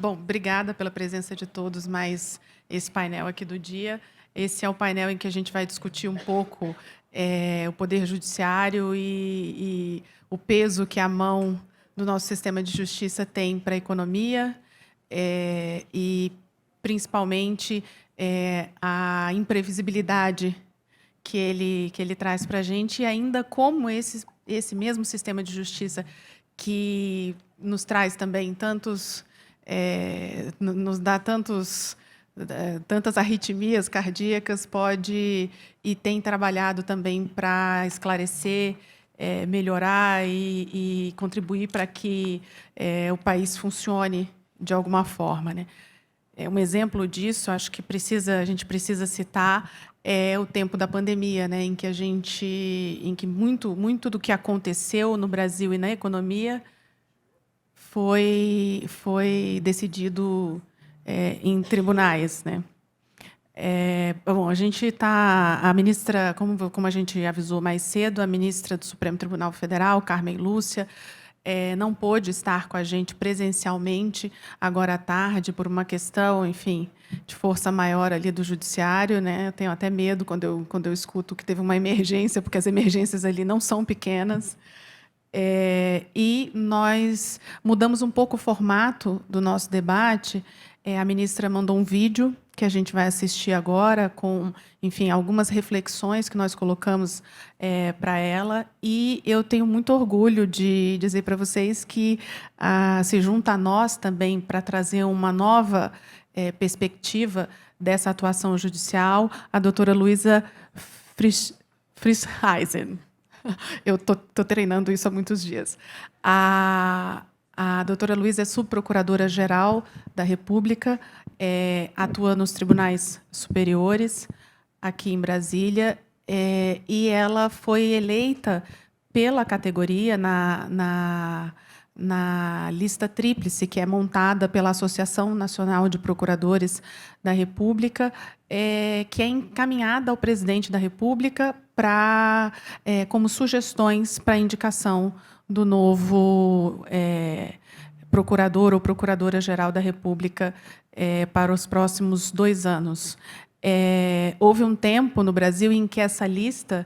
Bom, obrigada pela presença de todos, mais esse painel aqui do dia. Esse é o painel em que a gente vai discutir um pouco o Poder Judiciário e o peso que a mão do nosso sistema de justiça tem para a economia e, principalmente, a imprevisibilidade que ele traz para a gente, e ainda como esse mesmo sistema de justiça que nos traz também nos dá tantas arritmias cardíacas, pode e tem trabalhado também para esclarecer, melhorar e contribuir para que o país funcione de alguma forma, né? Um exemplo disso, acho que a gente precisa citar, é o tempo da pandemia, né, em que muito do que aconteceu no Brasil e na economia foi decidido em tribunais, né? Bom, a ministra, como a gente avisou mais cedo, a ministra do Supremo Tribunal Federal, Carmen Lúcia, não pôde estar com a gente presencialmente agora à tarde por uma questão, enfim, de força maior ali do judiciário, né? Eu tenho até medo quando eu escuto que teve uma emergência, porque as emergências ali não são pequenas. E nós mudamos um pouco o formato do nosso debate. A ministra mandou um vídeo que a gente vai assistir agora, com, enfim, algumas reflexões que nós colocamos para ela. E eu tenho muito orgulho de dizer para vocês que se junta a nós também para trazer uma nova perspectiva dessa atuação judicial, a doutora Luísa Frischheisen. Eu estou treinando isso há muitos dias. A doutora Luísa é subprocuradora-geral da República, atua nos tribunais superiores, aqui em Brasília, e ela foi eleita pela categoria na lista tríplice, que é montada pela Associação Nacional de Procuradores da República, que é encaminhada ao presidente da República como sugestões para a indicação do novo procurador ou procuradora-geral da República para os próximos 2 anos. Houve um tempo no Brasil em que essa lista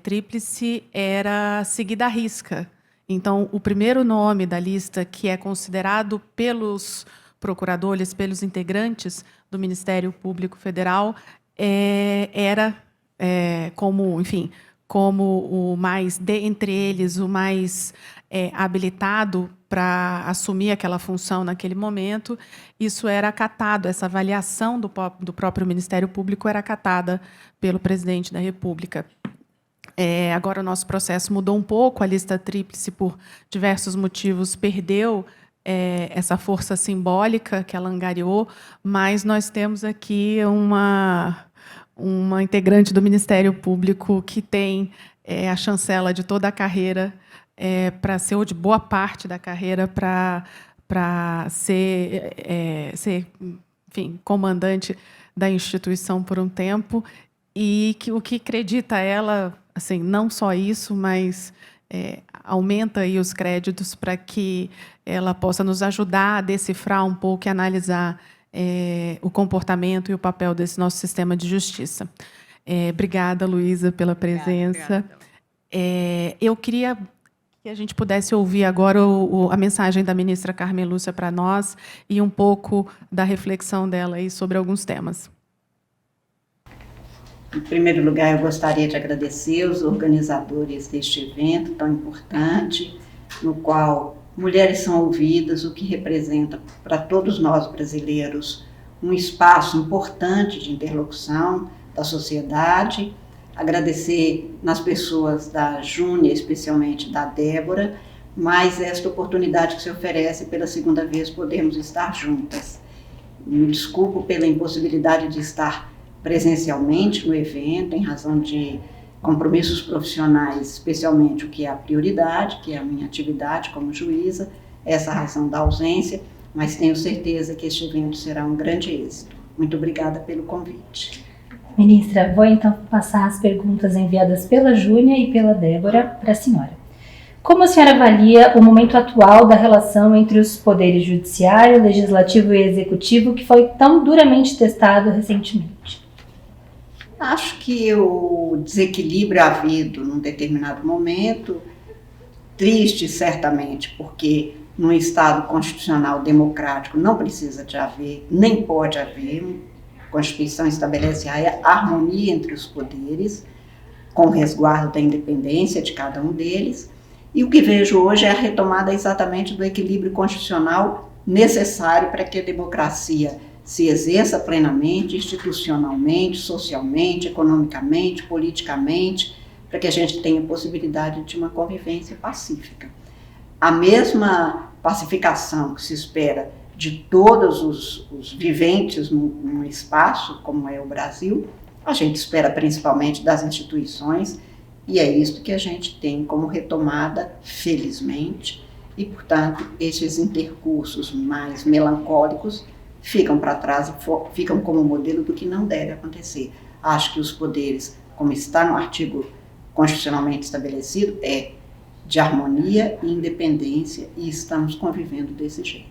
tríplice era seguida à risca. Então, o primeiro nome da lista, que é considerado pelos procuradores, pelos integrantes do Ministério Público Federal, era como o mais, entre eles, o mais habilitado para assumir aquela função naquele momento. Isso era acatado, essa avaliação do próprio Ministério Público era acatada pelo presidente da República. Agora, o nosso processo mudou um pouco, a lista tríplice, por diversos motivos, perdeu essa força simbólica que ela angariou, mas nós temos aqui uma integrante do Ministério Público que tem a chancela de toda a carreira, ou de boa parte da carreira, para ser, enfim, comandante da instituição por um tempo, e o que acredita ela, assim, não só isso, mas aumenta aí os créditos para que ela possa nos ajudar a decifrar um pouco e analisar o comportamento e o papel desse nosso sistema de justiça. Obrigada, Luísa, pela presença. Eu queria que a gente pudesse ouvir agora a mensagem da ministra Carmen Lúcia para nós e um pouco da reflexão dela aí sobre alguns temas. Em primeiro lugar, eu gostaria de agradecer os organizadores deste evento tão importante, no qual mulheres são ouvidas, o que representa para todos nós brasileiros um espaço importante de interlocução da sociedade. Agradecer nas pessoas da Júnia, especialmente da Débora, mais esta oportunidade que se oferece pela segunda vez podermos estar juntas. Me desculpo pela impossibilidade de estar presencialmente no evento, em razão de compromissos profissionais, especialmente o que é a prioridade, que é a minha atividade como juíza, essa razão da ausência, mas tenho certeza que este evento será um grande êxito. Muito obrigada pelo convite. Ministra, vou então passar as perguntas enviadas pela Júnia e pela Débora para a senhora. Como a senhora avalia o momento atual da relação entre os poderes judiciário, legislativo e executivo, que foi tão duramente testado recentemente? Acho que o desequilíbrio havido num determinado momento, triste certamente, porque num Estado constitucional democrático não precisa de haver, nem pode haver, a Constituição estabelece a harmonia entre os poderes, com o resguardo da independência de cada um deles, e o que vejo hoje é a retomada exatamente do equilíbrio constitucional necessário para que a democracia se exerça plenamente, institucionalmente, socialmente, economicamente, politicamente, para que a gente tenha possibilidade de uma convivência pacífica. A mesma pacificação que se espera de todos os viventes num espaço como é o Brasil, a gente espera principalmente das instituições, e é isso que a gente tem como retomada, felizmente, e, portanto, esses intercursos mais melancólicos ficam para trás e ficam como modelo do que não deve acontecer. Acho que os poderes, como está no artigo constitucionalmente estabelecido, é de harmonia e independência, e estamos convivendo desse jeito.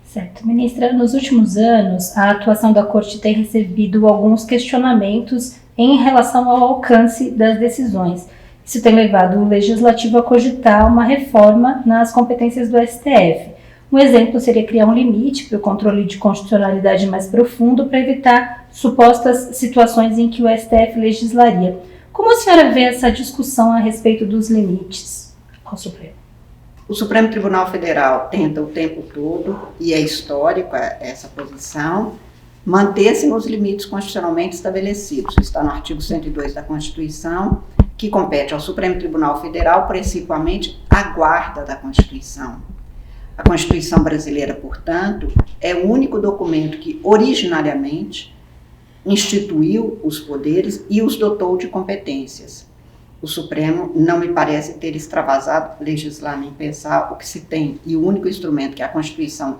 Certo. Ministra, nos últimos anos, a atuação da Corte tem recebido alguns questionamentos em relação ao alcance das decisões. Isso tem levado o Legislativo a cogitar uma reforma nas competências do STF. Um exemplo seria criar um limite para o controle de constitucionalidade mais profundo para evitar supostas situações em que o STF legislaria. Como a senhora vê essa discussão a respeito dos limites ao Supremo? O Supremo Tribunal Federal tenta o tempo todo, e é histórico essa posição, manter-se nos limites constitucionalmente estabelecidos. Está no artigo 102 da Constituição, que compete ao Supremo Tribunal Federal, principalmente, a guarda da Constituição. A Constituição brasileira, portanto, é o único documento que originariamente instituiu os poderes e os dotou de competências. O Supremo não me parece ter extravasado legislar nem pensar o que se tem, e o único instrumento que a Constituição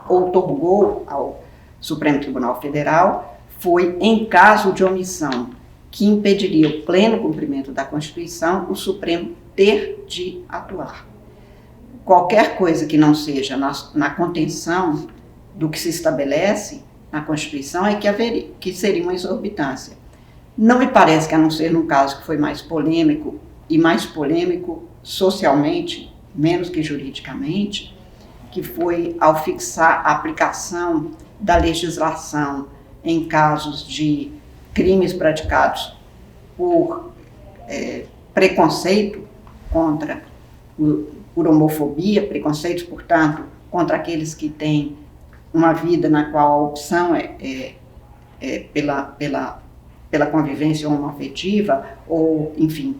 outorgou ao Supremo Tribunal Federal foi, em caso de omissão que impediria o pleno cumprimento da Constituição, o Supremo ter de atuar. Qualquer coisa que não seja na contenção do que se estabelece na Constituição é que seria uma exorbitância. Não me parece que, a não ser num caso que foi mais polêmico, e mais polêmico socialmente, menos que juridicamente, que foi ao fixar a aplicação da legislação em casos de crimes praticados por preconceito por homofobia, preconceitos, portanto, contra aqueles que têm uma vida na qual a opção é pela convivência homoafetiva, ou, enfim,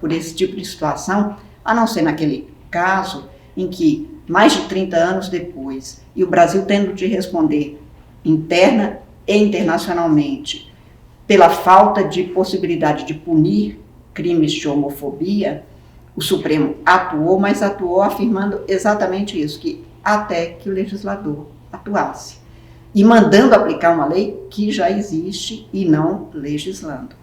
por esse tipo de situação, a não ser naquele caso em que, mais de 30 anos depois, e o Brasil tendo de responder interna e internacionalmente pela falta de possibilidade de punir crimes de homofobia, o Supremo atuou, mas atuou afirmando exatamente isso, que até que o legislador atuasse, e mandando aplicar uma lei que já existe e não legislando.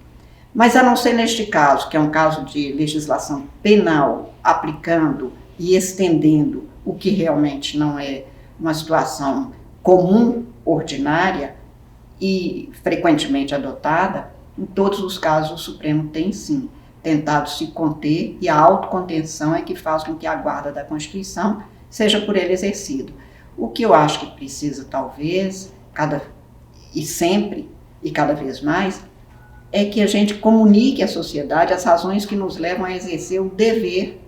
Mas a não ser neste caso, que é um caso de legislação penal, aplicando e estendendo o que realmente não é uma situação comum, ordinária e frequentemente adotada, em todos os casos o Supremo tem sim tentado se conter, e a autocontenção é que faz com que a guarda da Constituição seja por ele exercido. O que eu acho que precisa, talvez, sempre e cada vez mais, é que a gente comunique à sociedade as razões que nos levam a exercer o dever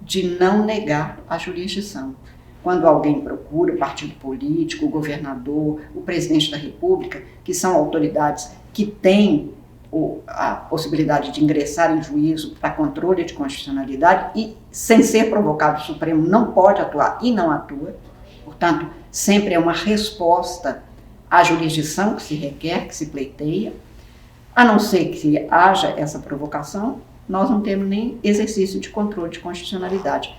de não negar a jurisdição. Quando alguém procura o partido político, o governador, o presidente da República, que são autoridades que têm a possibilidade de ingressar em juízo para controle de constitucionalidade e, sem ser provocado, o Supremo não pode atuar e não atua. Portanto, sempre é uma resposta à jurisdição que se requer, que se pleiteia. A não ser que haja essa provocação, nós não temos nem exercício de controle de constitucionalidade.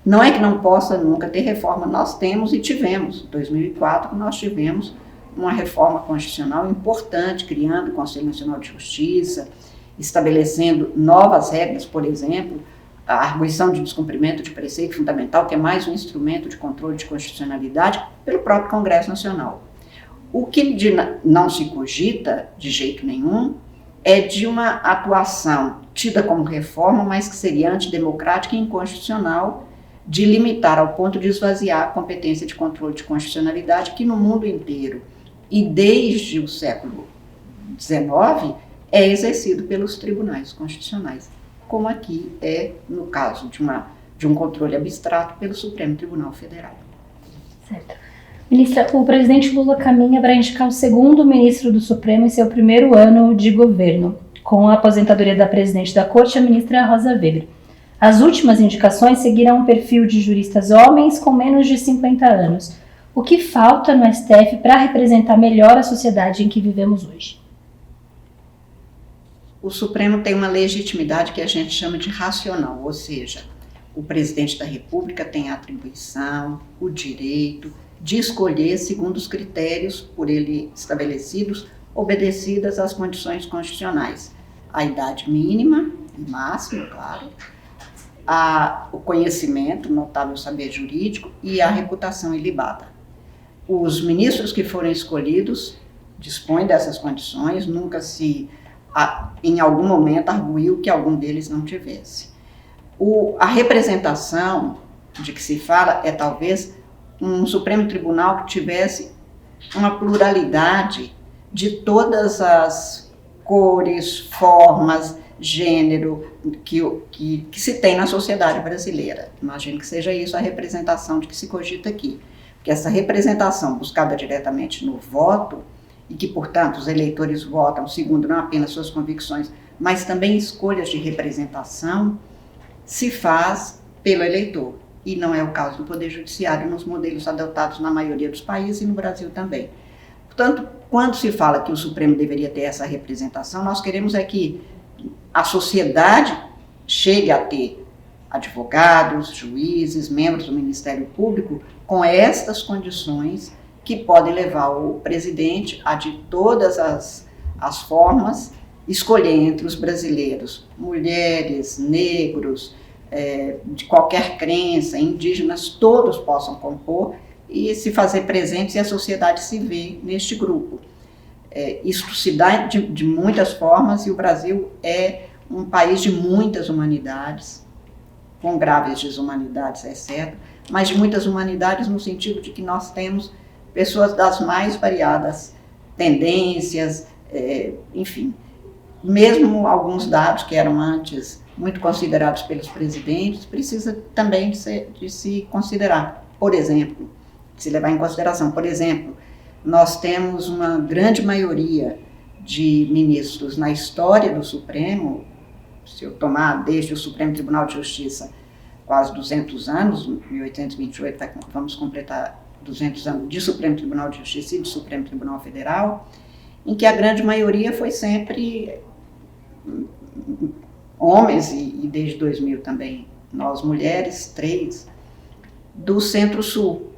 Não é que não possa nunca ter reforma, nós temos e tivemos. Em 2004, nós tivemos uma reforma constitucional importante, criando o Conselho Nacional de Justiça, estabelecendo novas regras, por exemplo, a arguição de descumprimento de preceito fundamental, que é mais um instrumento de controle de constitucionalidade, pelo próprio Congresso Nacional. O que não se cogita, de jeito nenhum, é de uma atuação tida como reforma, mas que seria antidemocrática e inconstitucional, de limitar ao ponto de esvaziar a competência de controle de constitucionalidade, que no mundo inteiro, e desde o século XIX, é exercido pelos tribunais constitucionais, como aqui é no caso de um controle abstrato pelo Supremo Tribunal Federal. Certo. Ministra, o presidente Lula caminha para indicar o segundo ministro do Supremo em seu primeiro ano de governo, com a aposentadoria da presidente da Corte, a ministra Rosa Weber. As últimas indicações seguiram um perfil de juristas homens com menos de 50 anos. O que falta no STF para representar melhor a sociedade em que vivemos hoje? O Supremo tem uma legitimidade que a gente chama de racional, ou seja, o presidente da República tem a atribuição, o direito de escolher segundo os critérios por ele estabelecidos, obedecidas às condições constitucionais. A idade mínima e máxima, claro, o conhecimento, notável saber jurídico e a reputação ilibada. Os ministros que foram escolhidos dispõem dessas condições, nunca se, em algum momento, arguiu que algum deles não tivesse. A representação de que se fala é talvez um Supremo Tribunal que tivesse uma pluralidade de todas as cores, formas, gênero que se tem na sociedade brasileira. Imagino que seja isso a representação de que se cogita aqui. Porque essa representação buscada diretamente no voto, e que, portanto, os eleitores votam segundo não apenas suas convicções, mas também escolhas de representação, se faz pelo eleitor. E não é o caso do Poder Judiciário nos modelos adotados na maioria dos países e no Brasil também. Portanto, quando se fala que o Supremo deveria ter essa representação, nós queremos é que a sociedade chegue a ter advogados, juízes, membros do Ministério Público com estas condições que podem levar o presidente a, de todas as formas, escolher entre os brasileiros, mulheres, negros, de qualquer crença, indígenas, todos possam compor e se fazer presentes e a sociedade se vê neste grupo. Isso se dá de muitas formas e o Brasil é um país de muitas humanidades, com graves desumanidades, é certo, mas de muitas humanidades no sentido de que nós temos pessoas das mais variadas tendências, enfim. Mesmo alguns dados que eram antes muito considerados pelos presidentes, precisa também de se considerar. Por exemplo, se levar em consideração, por exemplo, nós temos uma grande maioria de ministros na história do Supremo, se eu tomar desde o Supremo Tribunal de Justiça quase 200 anos, 1828 vamos completar 200 anos de Supremo Tribunal de Justiça e de Supremo Tribunal Federal, em que a grande maioria foi sempre homens, e desde 2000 também, nós mulheres, 3, do Centro-Sul.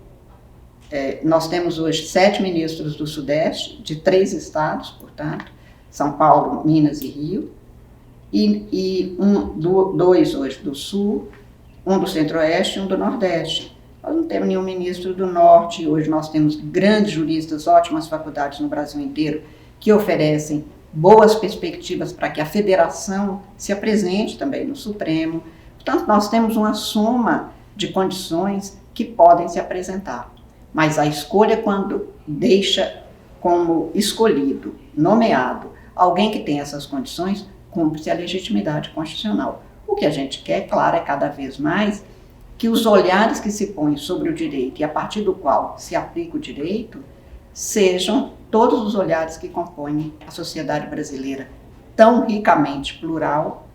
Nós temos hoje 7 ministros do Sudeste, de 3 estados, portanto, São Paulo, Minas e Rio, e 2 hoje do Sul, um do Centro-Oeste e um do Nordeste. Nós não temos nenhum ministro do Norte, hoje nós temos grandes juristas, ótimas faculdades no Brasil inteiro, que oferecem boas perspectivas para que a federação se apresente também no Supremo. Portanto, nós temos uma soma de condições que podem se apresentar. Mas a escolha, quando deixa como escolhido, nomeado, alguém que tem essas condições, cumpre-se a legitimidade constitucional. O que a gente quer, claro, é cada vez mais que os olhares que se põem sobre o direito e a partir do qual se aplica o direito sejam todos os olhares que compõem a sociedade brasileira, tão ricamente plural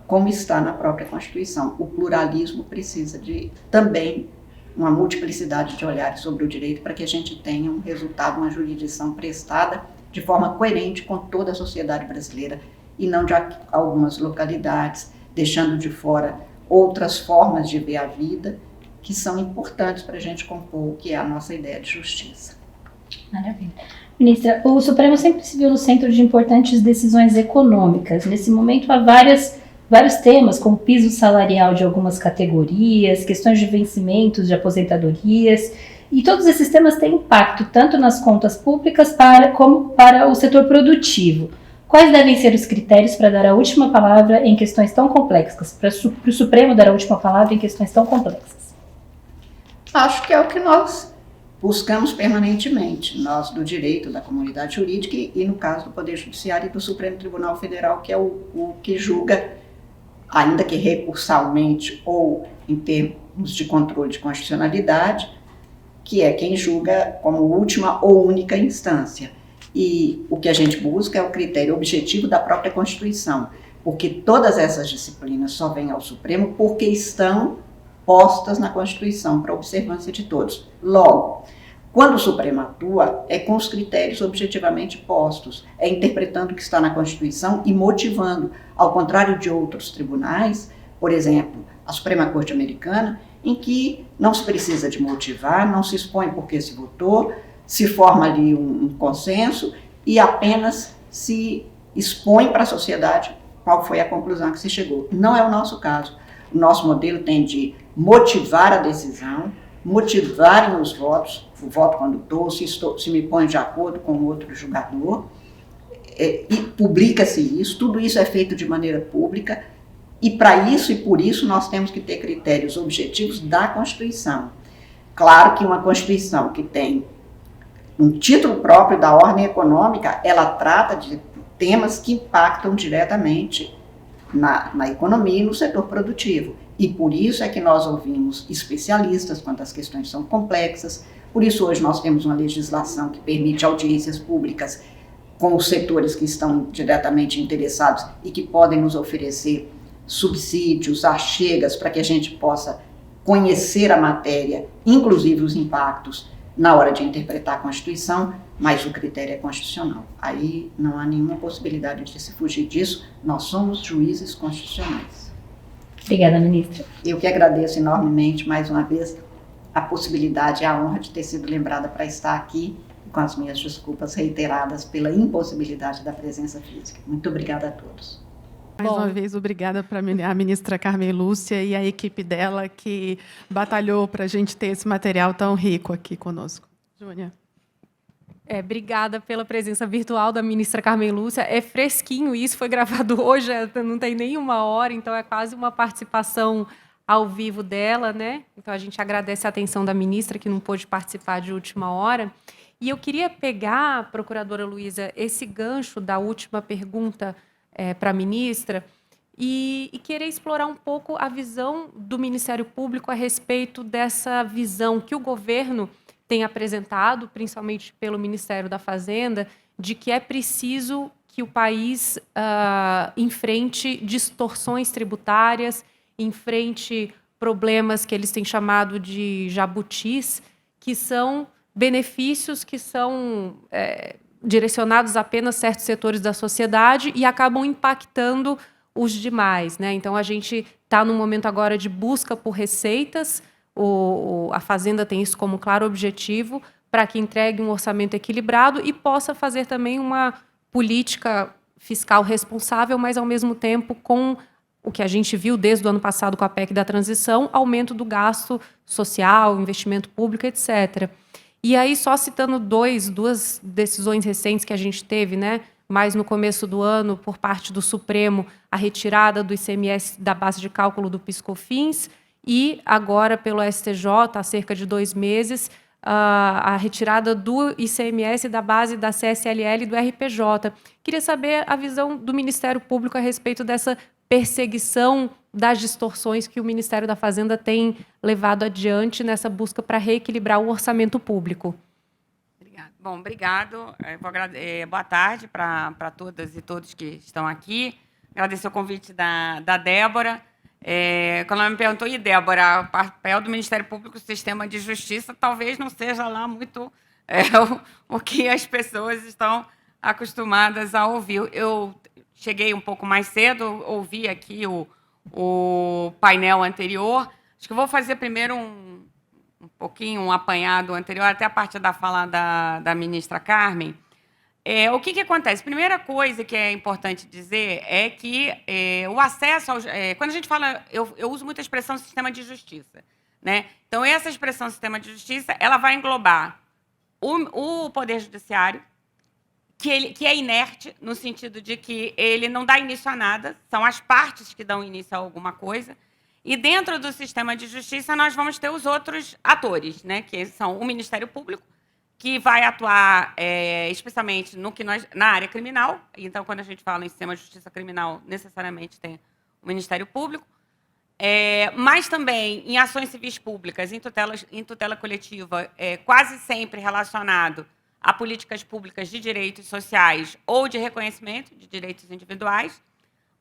como está na própria Constituição. O pluralismo precisa de também uma multiplicidade de olhares sobre o direito para que a gente tenha um resultado, uma jurisdição prestada de forma coerente com toda a sociedade brasileira e não de algumas localidades, deixando de fora outras formas de ver a vida que são importantes para a gente compor o que é a nossa ideia de justiça. Maravilha. Ministra, o Supremo sempre se viu no centro de importantes decisões econômicas. Nesse momento, há várias vários temas, como piso salarial de algumas categorias, questões de vencimentos de aposentadorias, e todos esses temas têm impacto tanto nas contas públicas como para o setor produtivo. Quais devem ser os critérios para dar a última palavra em questões tão complexas, para o Supremo dar a última palavra em questões tão complexas? Acho que é o que nós buscamos permanentemente, nós do direito, da comunidade jurídica e no caso do Poder Judiciário e do Supremo Tribunal Federal, que é o que julga, ainda que recursalmente ou em termos de controle de constitucionalidade, que é quem julga como última ou única instância. E o que a gente busca é o critério objetivo da própria Constituição, porque todas essas disciplinas só vêm ao Supremo porque estão postas na Constituição para observância de todos. Logo, quando o Supremo atua, é com os critérios objetivamente postos, é interpretando o que está na Constituição e motivando, ao contrário de outros tribunais, por exemplo, a Suprema Corte Americana, em que não se precisa de motivar, não se expõe porque se votou, se forma ali um consenso e apenas se expõe para a sociedade qual foi a conclusão que se chegou. Não é o nosso caso. O nosso modelo tem de motivar a decisão, motivarem os votos, o voto condutor, se me põe de acordo com outro julgador, e publica-se isso, tudo isso é feito de maneira pública, e para isso e por isso nós temos que ter critérios objetivos da Constituição. Claro que uma Constituição que tem um título próprio da ordem econômica, ela trata de temas que impactam diretamente na economia e no setor produtivo. E por isso é que nós ouvimos especialistas quando as questões são complexas. Por isso hoje nós temos uma legislação que permite audiências públicas com os setores que estão diretamente interessados e que podem nos oferecer subsídios, achegas, para que a gente possa conhecer a matéria, inclusive os impactos, na hora de interpretar a Constituição, mas o critério é constitucional. Aí não há nenhuma possibilidade de se fugir disso. Nós somos juízes constitucionais. Obrigada, ministra. Eu que agradeço enormemente, mais uma vez, a possibilidade e a honra de ter sido lembrada para estar aqui, com as minhas desculpas reiteradas pela impossibilidade da presença física. Muito obrigada a todos. Mais uma vez, obrigada para a ministra Carmen Lúcia e a equipe dela que batalhou para a gente ter esse material tão rico aqui conosco. Júnia. Obrigada pela presença virtual da ministra Carmen Lúcia. É fresquinho isso, foi gravado hoje, não tem nem uma hora, então é quase uma participação ao vivo dela, né? Então a gente agradece a atenção da ministra, que não pôde participar de última hora. E eu queria pegar, procuradora Luísa, esse gancho da última pergunta para a ministra e querer explorar um pouco a visão do Ministério Público a respeito dessa visão que o governo tem apresentado, principalmente pelo Ministério da Fazenda, de que é preciso que o país enfrente distorções tributárias, enfrente problemas que eles têm chamado de jabutis, que são benefícios que são direcionados apenas a certos setores da sociedade e acabam impactando os demais, né? Então, a gente está num momento agora de busca por receitas, a Fazenda tem isso como claro objetivo, para que entregue um orçamento equilibrado e possa fazer também uma política fiscal responsável, mas, ao mesmo tempo, com o que a gente viu desde o ano passado com a PEC da transição, aumento do gasto social, investimento público, etc. E aí, só citando duas decisões recentes que a gente teve, né, mais no começo do ano, por parte do Supremo, a retirada do ICMS da base de cálculo do PIS/COFINS e agora pelo STJ, há cerca de 2 meses, a retirada do ICMS da base da CSLL e do RPJ. Queria saber a visão do Ministério Público a respeito dessa perseguição das distorções que o Ministério da Fazenda tem levado adiante nessa busca para reequilibrar o orçamento público. Obrigada. Bom, obrigado. Boa tarde para todas e todos que estão aqui. Agradecer o convite da Débora. Quando ela me perguntou, e Débora, o papel do Ministério Público no sistema de justiça talvez não seja lá muito o que as pessoas estão acostumadas a ouvir. Eu cheguei um pouco mais cedo, ouvi aqui o painel anterior. Acho que eu vou fazer primeiro um pouquinho um apanhado anterior, até a partir da fala da ministra Carmen. O que acontece? Primeira coisa que é importante dizer é que o acesso aos... quando a gente fala... Eu uso muito a expressão sistema de justiça, né? Então, essa expressão sistema de justiça, ela vai englobar o Poder Judiciário, que é inerte, no sentido de que ele não dá início a nada, são as partes que dão início a alguma coisa, e dentro do sistema de justiça nós vamos ter os outros atores, né, que são o Ministério Público, que vai atuar especialmente na área criminal. Então, quando a gente fala em sistema de justiça criminal, necessariamente tem o Ministério Público, mas também em ações civis públicas, em tutela coletiva, quase sempre relacionado a políticas públicas de direitos sociais ou de reconhecimento de direitos individuais,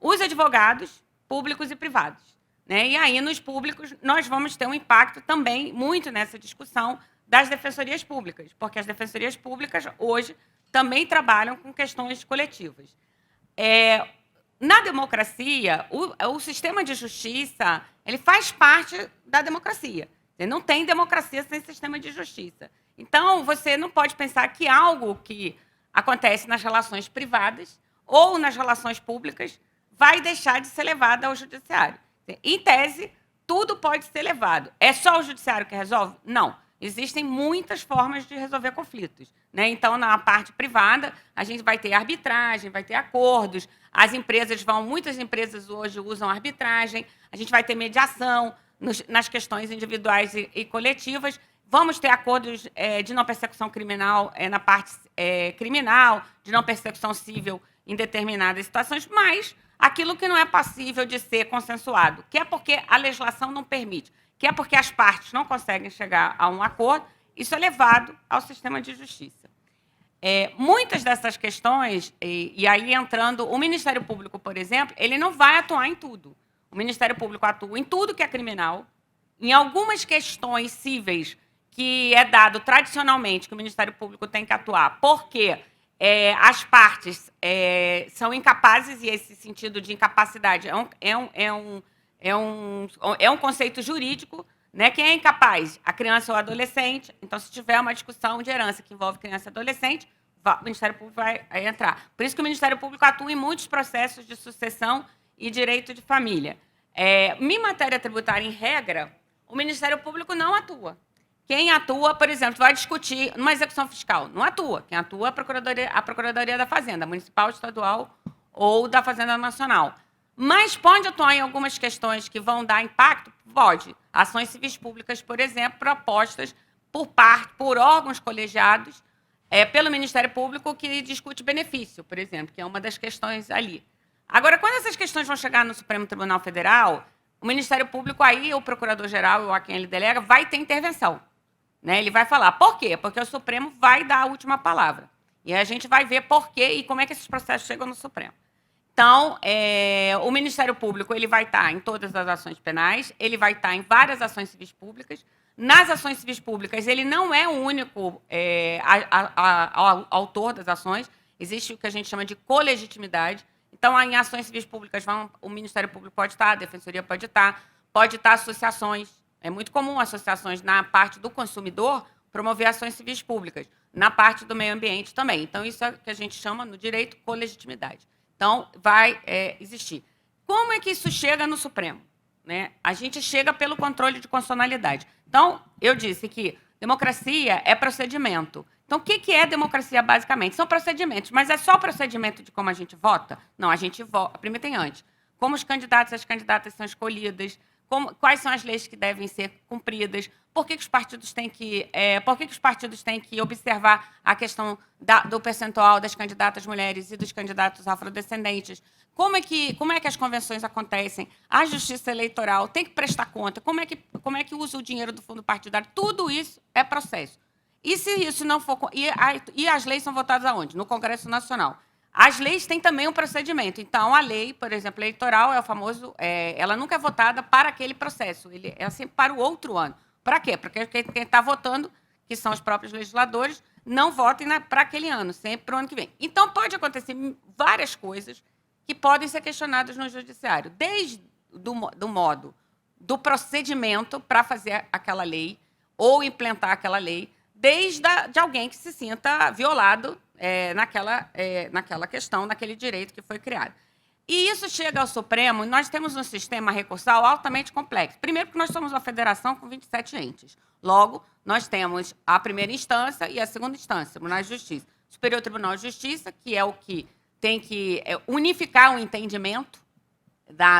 os advogados públicos e privados, né? E aí, nos públicos, nós vamos ter um impacto também muito nessa discussão das defensorias públicas, porque as defensorias públicas, hoje, também trabalham com questões coletivas. Na democracia, o sistema de justiça ele faz parte da democracia. Não tem democracia sem sistema de justiça. Então, você não pode pensar que algo que acontece nas relações privadas ou nas relações públicas vai deixar de ser levado ao judiciário. Em tese, tudo pode ser levado. É só o judiciário que resolve? Não. Existem muitas formas de resolver conflitos, né? Então, na parte privada, a gente vai ter arbitragem, vai ter acordos, muitas empresas hoje usam arbitragem, a gente vai ter mediação nas questões individuais e coletivas, vamos ter acordos de não persecução criminal na parte criminal, de não persecução civil em determinadas situações, mas aquilo que não é passível de ser consensuado, que é porque a legislação não permite, que é porque as partes não conseguem chegar a um acordo, isso é levado ao sistema de justiça. Muitas dessas questões, e aí entrando, o Ministério Público, por exemplo, ele não vai atuar em tudo. O Ministério Público atua em tudo que é criminal, em algumas questões cíveis que é dado tradicionalmente que o Ministério Público tem que atuar, porque as partes são incapazes, e esse sentido de incapacidade é um conceito jurídico, né? Quem é incapaz? A criança ou o adolescente. Então, se tiver uma discussão de herança que envolve criança e adolescente, o Ministério Público vai entrar. Por isso que o Ministério Público atua em muitos processos de sucessão e direito de família. Em matéria tributária, em regra, o Ministério Público não atua. Quem atua, por exemplo, vai discutir numa execução fiscal, não atua. Quem atua é a Procuradoria da Fazenda, municipal, estadual ou da Fazenda Nacional. Mas pode atuar em algumas questões que vão dar impacto? Pode. Ações civis públicas, por exemplo, propostas por órgãos colegiados pelo Ministério Público que discute benefício, por exemplo, que é uma das questões ali. Agora, quando essas questões vão chegar no Supremo Tribunal Federal, o Ministério Público, aí o Procurador-Geral ou a quem ele delega, vai ter intervenção, né? Ele vai falar. Por quê? Porque o Supremo vai dar a última palavra. E a gente vai ver por quê e como é que esses processos chegam no Supremo. Então, o Ministério Público ele vai estar em todas as ações penais, ele vai estar em várias ações civis públicas. Nas ações civis públicas, ele não é o único autor das ações, existe o que a gente chama de colegitimidade. Então, em ações civis públicas, o Ministério Público pode estar, a Defensoria pode estar associações. É muito comum associações na parte do consumidor promover ações civis públicas, na parte do meio ambiente também. Então, isso é o que a gente chama no direito colegitimidade. Então, vai existir. Como é que isso chega no Supremo? Né? A gente chega pelo controle de constitucionalidade. Então, eu disse que democracia é procedimento. Então, o que é democracia, basicamente? São procedimentos, mas é só o procedimento de como a gente vota? Não, a gente vota. Primeiro tem antes. Como os candidatos e as candidatas são escolhidas, quais são as leis que devem ser cumpridas, por que os partidos têm que observar a questão do percentual das candidatas mulheres e dos candidatos afrodescendentes, como é que as convenções acontecem, a justiça eleitoral tem que prestar conta, como é que usa o dinheiro do fundo partidário, tudo isso é processo. E se isso não for... E as leis são votadas aonde? No Congresso Nacional. As leis têm também um procedimento. Então, a lei, por exemplo, eleitoral, é o famoso... ela nunca é votada para aquele processo, é sempre para o outro ano. Para quê? Porque quem está votando, que são os próprios legisladores, não votem para aquele ano, sempre para o ano que vem. Então, pode acontecer várias coisas que podem ser questionadas no judiciário, desde do modo do procedimento para fazer aquela lei ou implementar aquela lei, de alguém que se sinta violado naquela questão, naquele direito que foi criado. E isso chega ao Supremo, e nós temos um sistema recursal altamente complexo. Primeiro, porque nós somos uma federação com 27 entes. Logo, nós temos a primeira instância e a segunda instância, Tribunal de Justiça. O Superior Tribunal de Justiça, que é o que tem que unificar o entendimento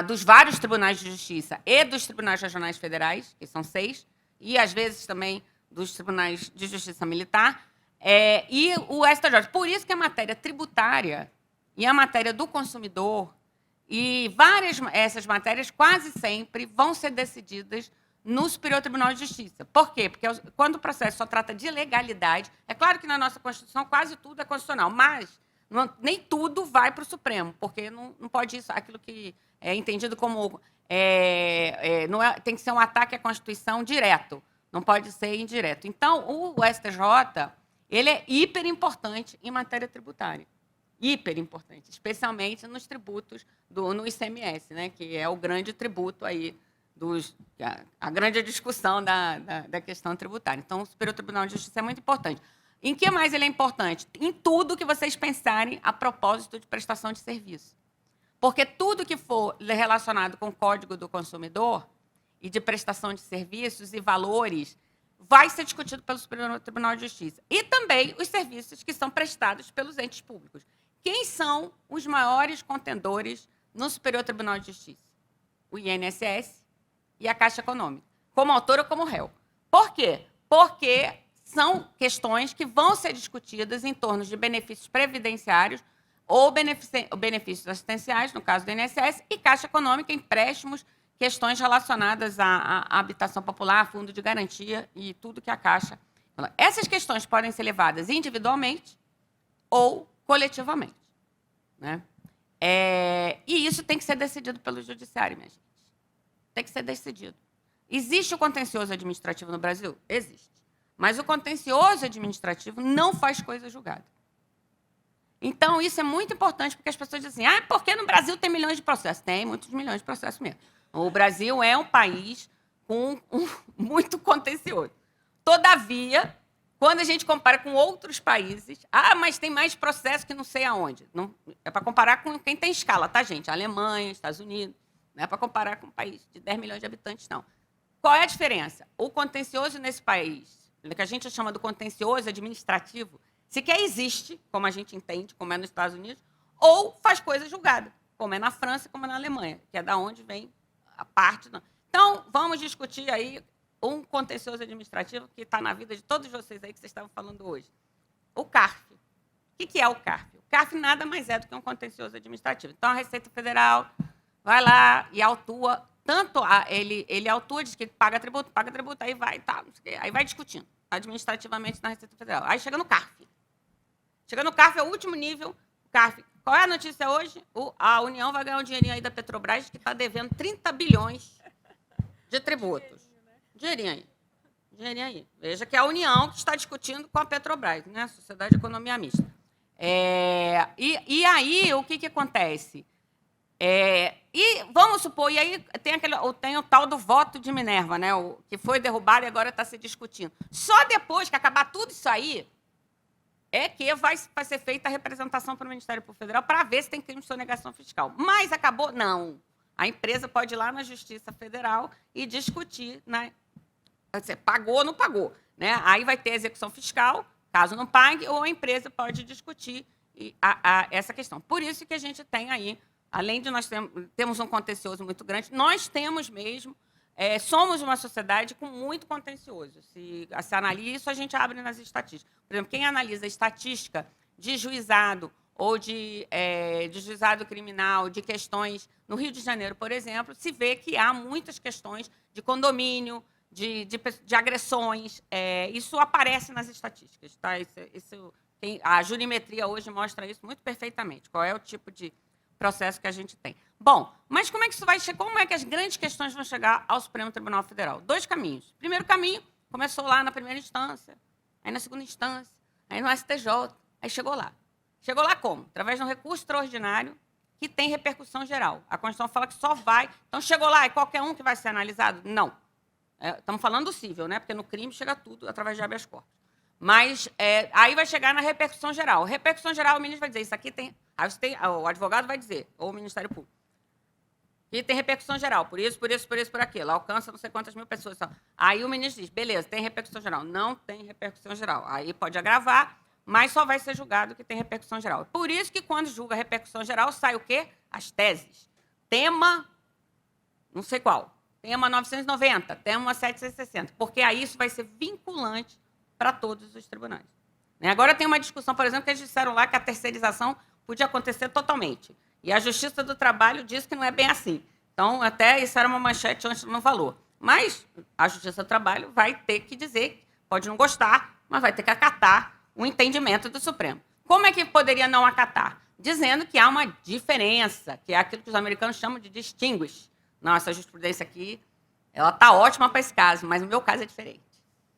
dos vários tribunais de justiça e dos tribunais regionais federais, que são 6, e, às vezes, também dos tribunais de justiça militar, e o STJ. Por isso que a matéria tributária e a matéria do consumidor e essas matérias quase sempre vão ser decididas no Superior Tribunal de Justiça. Por quê? Porque quando o processo só trata de legalidade, é claro que na nossa Constituição quase tudo é constitucional, mas nem tudo vai para o Supremo, porque não pode isso, aquilo que é entendido como tem que ser um ataque à Constituição direto, não pode ser indireto. Então, o STJ ele é hiper importante em matéria tributária. Hiper importante, especialmente nos tributos no ICMS, né, que é o grande tributo aí a grande discussão da questão tributária. Então, o Superior Tribunal de Justiça é muito importante. Em que mais ele é importante? Em tudo que vocês pensarem a propósito de prestação de serviço. Porque tudo que for relacionado com o Código do Consumidor e de prestação de serviços e valores vai ser discutido pelo Superior Tribunal de Justiça. E também os serviços que são prestados pelos entes públicos. Quem são os maiores contendores no Superior Tribunal de Justiça? O INSS e a Caixa Econômica, como autor ou como réu. Por quê? Porque são questões que vão ser discutidas em torno de benefícios previdenciários ou benefícios assistenciais, no caso do INSS, e Caixa Econômica, empréstimos, questões relacionadas à habitação popular, fundo de garantia e tudo que a Caixa... Essas questões podem ser levadas individualmente ou coletivamente. Né? E isso tem que ser decidido pelo Judiciário, minha gente. Tem que ser decidido. Existe o contencioso administrativo no Brasil? Existe. Mas o contencioso administrativo não faz coisa julgada. Então, isso é muito importante, porque as pessoas dizem assim, porque no Brasil tem milhões de processos? Tem muitos milhões de processos mesmo. O Brasil é um país com muito contencioso. Todavia, quando a gente compara com outros países, mas tem mais processo que não sei aonde. Não, é para comparar com quem tem escala, tá, gente? Alemanha, Estados Unidos. Não é para comparar com um país de 10 milhões de habitantes, não. Qual é a diferença? O contencioso nesse país, que a gente chama do contencioso administrativo, sequer existe, como a gente entende, como é nos Estados Unidos, ou faz coisa julgada, como é na França, como é na Alemanha, que é da onde vem a parte... Então, vamos discutir aí um contencioso administrativo que está na vida de todos vocês aí que vocês estavam falando hoje. O CARF. O que é o CARF? O CARF nada mais é do que um contencioso administrativo. Então, a Receita Federal vai lá e autua, ele autua, diz que paga tributo, aí vai, aí vai discutindo administrativamente na Receita Federal. Aí chega no CARF. Chega no CARF, é o último nível. CARF. Qual é a notícia hoje? A União vai ganhar um dinheirinho aí da Petrobras, que está devendo 30 bilhões de tributos. Dinheirinho aí. Veja que é a União que está discutindo com a Petrobras, né? A Sociedade de Economia Mista. E aí, o que acontece? E vamos supor, e aí tem o tal do voto de Minerva, né? Que foi derrubado e agora está se discutindo. Só depois que acabar tudo isso aí, que vai ser feita a representação para o Ministério Público Federal para ver se tem crime de sonegação fiscal. Mas acabou? Não. A empresa pode ir lá na Justiça Federal e discutir, né? Você pagou ou não pagou. Né? Aí vai ter execução fiscal, caso não pague, ou a empresa pode discutir essa questão. Por isso que a gente tem aí, além de nós temos um contencioso muito grande, nós temos mesmo, somos uma sociedade com muito contencioso. Se analisa isso, a gente abre nas estatísticas. Por exemplo, quem analisa estatística de juizado ou de juizado criminal, de questões no Rio de Janeiro, por exemplo, se vê que há muitas questões de condomínio, de agressões. Isso aparece nas estatísticas. Tá? A jurimetria hoje mostra isso muito perfeitamente, qual é o tipo de processo que a gente tem. Bom, mas como é que isso vai chegar? Como é que as grandes questões vão chegar ao Supremo Tribunal Federal? 2 caminhos. Primeiro caminho, começou lá na primeira instância, aí na segunda instância, aí no STJ, aí chegou lá. Chegou lá como? Através de um recurso extraordinário que tem repercussão geral. A Constituição fala que só vai... Então, chegou lá, é qualquer um que vai ser analisado? Não. Estamos falando do cível, né? Porque no crime chega tudo através de habeas corpus. Mas aí vai chegar na repercussão geral. Repercussão geral, o ministro vai dizer, isso aqui tem... Aí o advogado vai dizer, ou o Ministério Público, que tem repercussão geral, por isso, por aquilo, alcança não sei quantas mil pessoas. Aí o ministro diz, beleza, tem repercussão geral. Não tem repercussão geral. Aí pode agravar, mas só vai ser julgado que tem repercussão geral. Por isso que quando julga a repercussão geral, sai o quê? As teses. Tema, não sei qual, tema 990, tema 760, porque aí isso vai ser vinculante para todos os tribunais. Agora tem uma discussão, por exemplo, que eles disseram lá que a terceirização podia acontecer totalmente. E a Justiça do Trabalho diz que não é bem assim. Então, até isso era uma manchete antes no valor. Mas a Justiça do Trabalho vai ter que dizer, pode não gostar, mas vai ter que acatar o entendimento do Supremo. Como é que poderia não acatar? Dizendo que há uma diferença, que é aquilo que os americanos chamam de distinguish. Nossa, a jurisprudência aqui, ela está ótima para esse caso, mas no meu caso é diferente.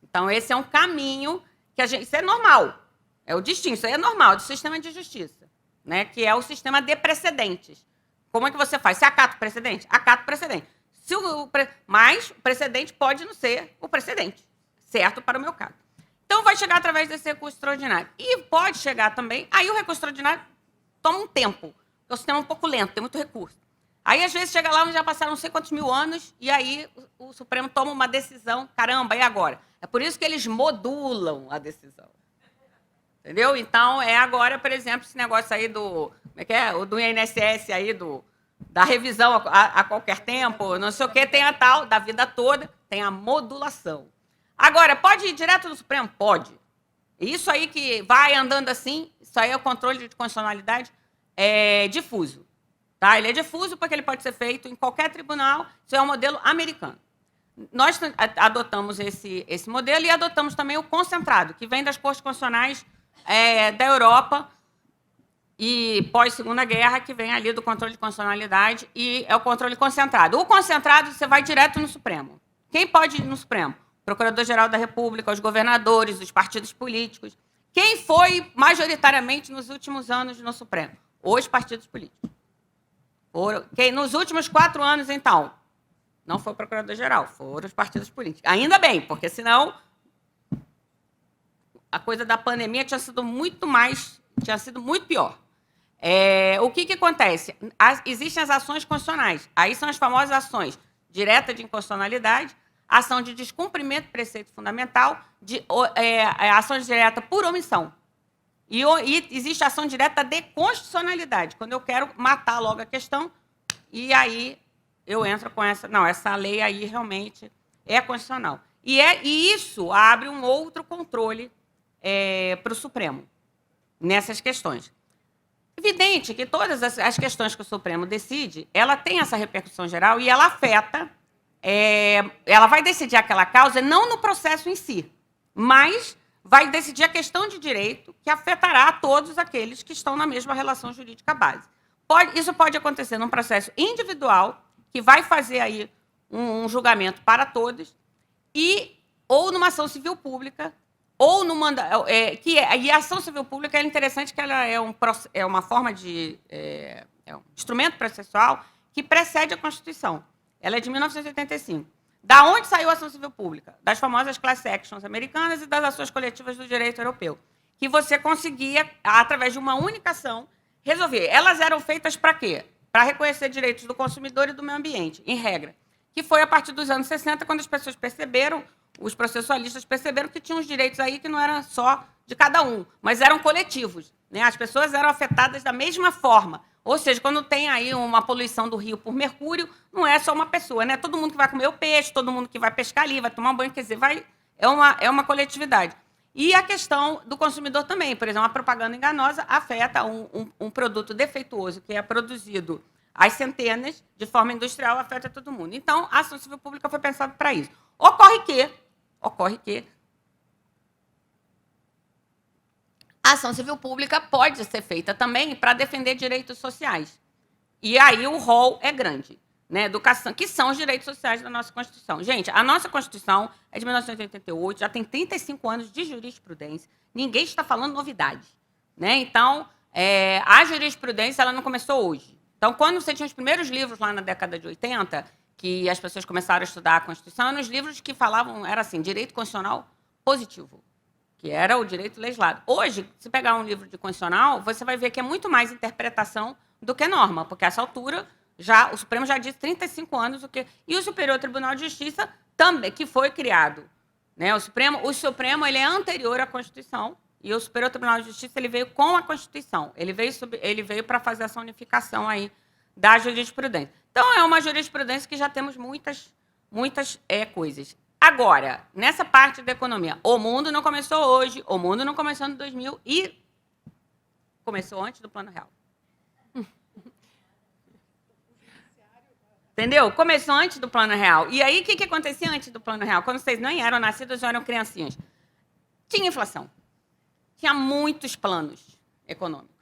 Então, esse é um caminho que a gente... Isso é normal. É o distinto, isso aí é normal, do sistema de justiça, que é o sistema de precedentes. Como é que você faz? Você acata o precedente? Acata o precedente. Mas o precedente pode não ser o precedente, certo para o meu caso. Então, vai chegar através desse recurso extraordinário. E pode chegar também... Aí o recurso extraordinário toma um tempo, porque o sistema é um pouco lento, tem muito recurso. Aí, às vezes, chega lá, onde já passaram não sei quantos mil anos, e aí o Supremo toma uma decisão, caramba, e agora? É por isso que eles modulam a decisão. Entendeu? Então, agora, por exemplo, esse negócio aí do... Como é que é? O do INSS aí, da revisão a qualquer tempo, não sei o quê, tem a tal, da vida toda, tem a modulação. Agora, pode ir direto no Supremo? Pode. Isso aí que vai andando assim, isso aí é o controle de constitucionalidade difuso. Tá? Ele é difuso porque ele pode ser feito em qualquer tribunal, isso é um modelo americano. Nós adotamos esse modelo e adotamos também o concentrado, que vem das cortes constitucionais da Europa e pós-Segunda Guerra, que vem ali do controle de constitucionalidade, e é o controle concentrado. O concentrado, você vai direto no Supremo. Quem pode ir no Supremo? Procurador-Geral da República, os governadores, os partidos políticos. Quem foi majoritariamente nos últimos anos no Supremo? Os partidos políticos. Nos últimos 4 anos, então, não foi o procurador-geral, foram os partidos políticos. Ainda bem, porque senão a coisa da pandemia tinha sido muito pior. O que acontece? Existem as ações constitucionais. Aí são as famosas ações direta de inconstitucionalidade, ação de descumprimento do preceito fundamental, ação direta por omissão. E existe ação direta de constitucionalidade, quando eu quero matar logo a questão, e aí eu entro com essa... Não, essa lei aí realmente é constitucional. E isso abre um outro controle para o Supremo, nessas questões. Evidente que todas as questões que o Supremo decide, ela tem essa repercussão geral e ela afeta... ela vai decidir aquela causa não no processo em si, mas vai decidir a questão de direito que afetará a todos aqueles que estão na mesma relação jurídica base. Isso pode acontecer num processo individual, que vai fazer aí um julgamento para todos, ou numa ação civil pública, ou numa... e a ação civil pública é interessante que ela é uma forma de... um instrumento processual que precede a Constituição. Ela é de 1985. Da onde saiu a ação civil pública? Das famosas class actions americanas e das ações coletivas do direito europeu, que você conseguia, através de uma única ação, resolver. Elas eram feitas para quê? Para reconhecer direitos do consumidor e do meio ambiente, em regra. Que foi a partir dos anos 60, quando as pessoas perceberam, os processualistas perceberam que tinham os direitos aí que não eram só de cada um, mas eram coletivos. As pessoas eram afetadas da mesma forma. Ou seja, quando tem aí uma poluição do rio por mercúrio, não é só uma pessoa, né? Todo mundo que vai comer o peixe, todo mundo que vai pescar ali, vai tomar um banho, quer dizer, é uma coletividade. E a questão do consumidor também. Por exemplo, a propaganda enganosa afeta um produto defeituoso que é produzido às centenas, de forma industrial, afeta todo mundo. Então, a ação civil pública foi pensada para isso. Ocorre que a ação civil pública pode ser feita também para defender direitos sociais. E aí o rol é grande, educação, que são os direitos sociais da nossa Constituição. Gente, a nossa Constituição é de 1988, já tem 35 anos de jurisprudência, ninguém está falando novidade. Então, a jurisprudência ela não começou hoje. Então, quando você tinha os primeiros livros lá na década de 80, que as pessoas começaram a estudar a Constituição, eram os livros que falavam, era assim, direito constitucional positivo. que era o direito legislado. Hoje, se pegar um livro de constitucional, você vai ver que é muito mais interpretação do que norma, porque a essa altura o Supremo já disse 35 anos e o Superior Tribunal de Justiça também, que foi criado, né? O Supremo ele é anterior à Constituição e o Superior Tribunal de Justiça ele veio com a Constituição. Ele veio para fazer essa unificação aí da jurisprudência. Então é uma jurisprudência que já temos muitas coisas. Agora, nessa parte da economia, o mundo não começou hoje, o mundo não começou em 2000 e começou antes do Plano Real. Entendeu? Começou antes do Plano Real. E aí, o que acontecia antes do Plano Real? Quando vocês nem eram nascidos, já eram criancinhas. Tinha inflação. Tinha muitos planos econômicos.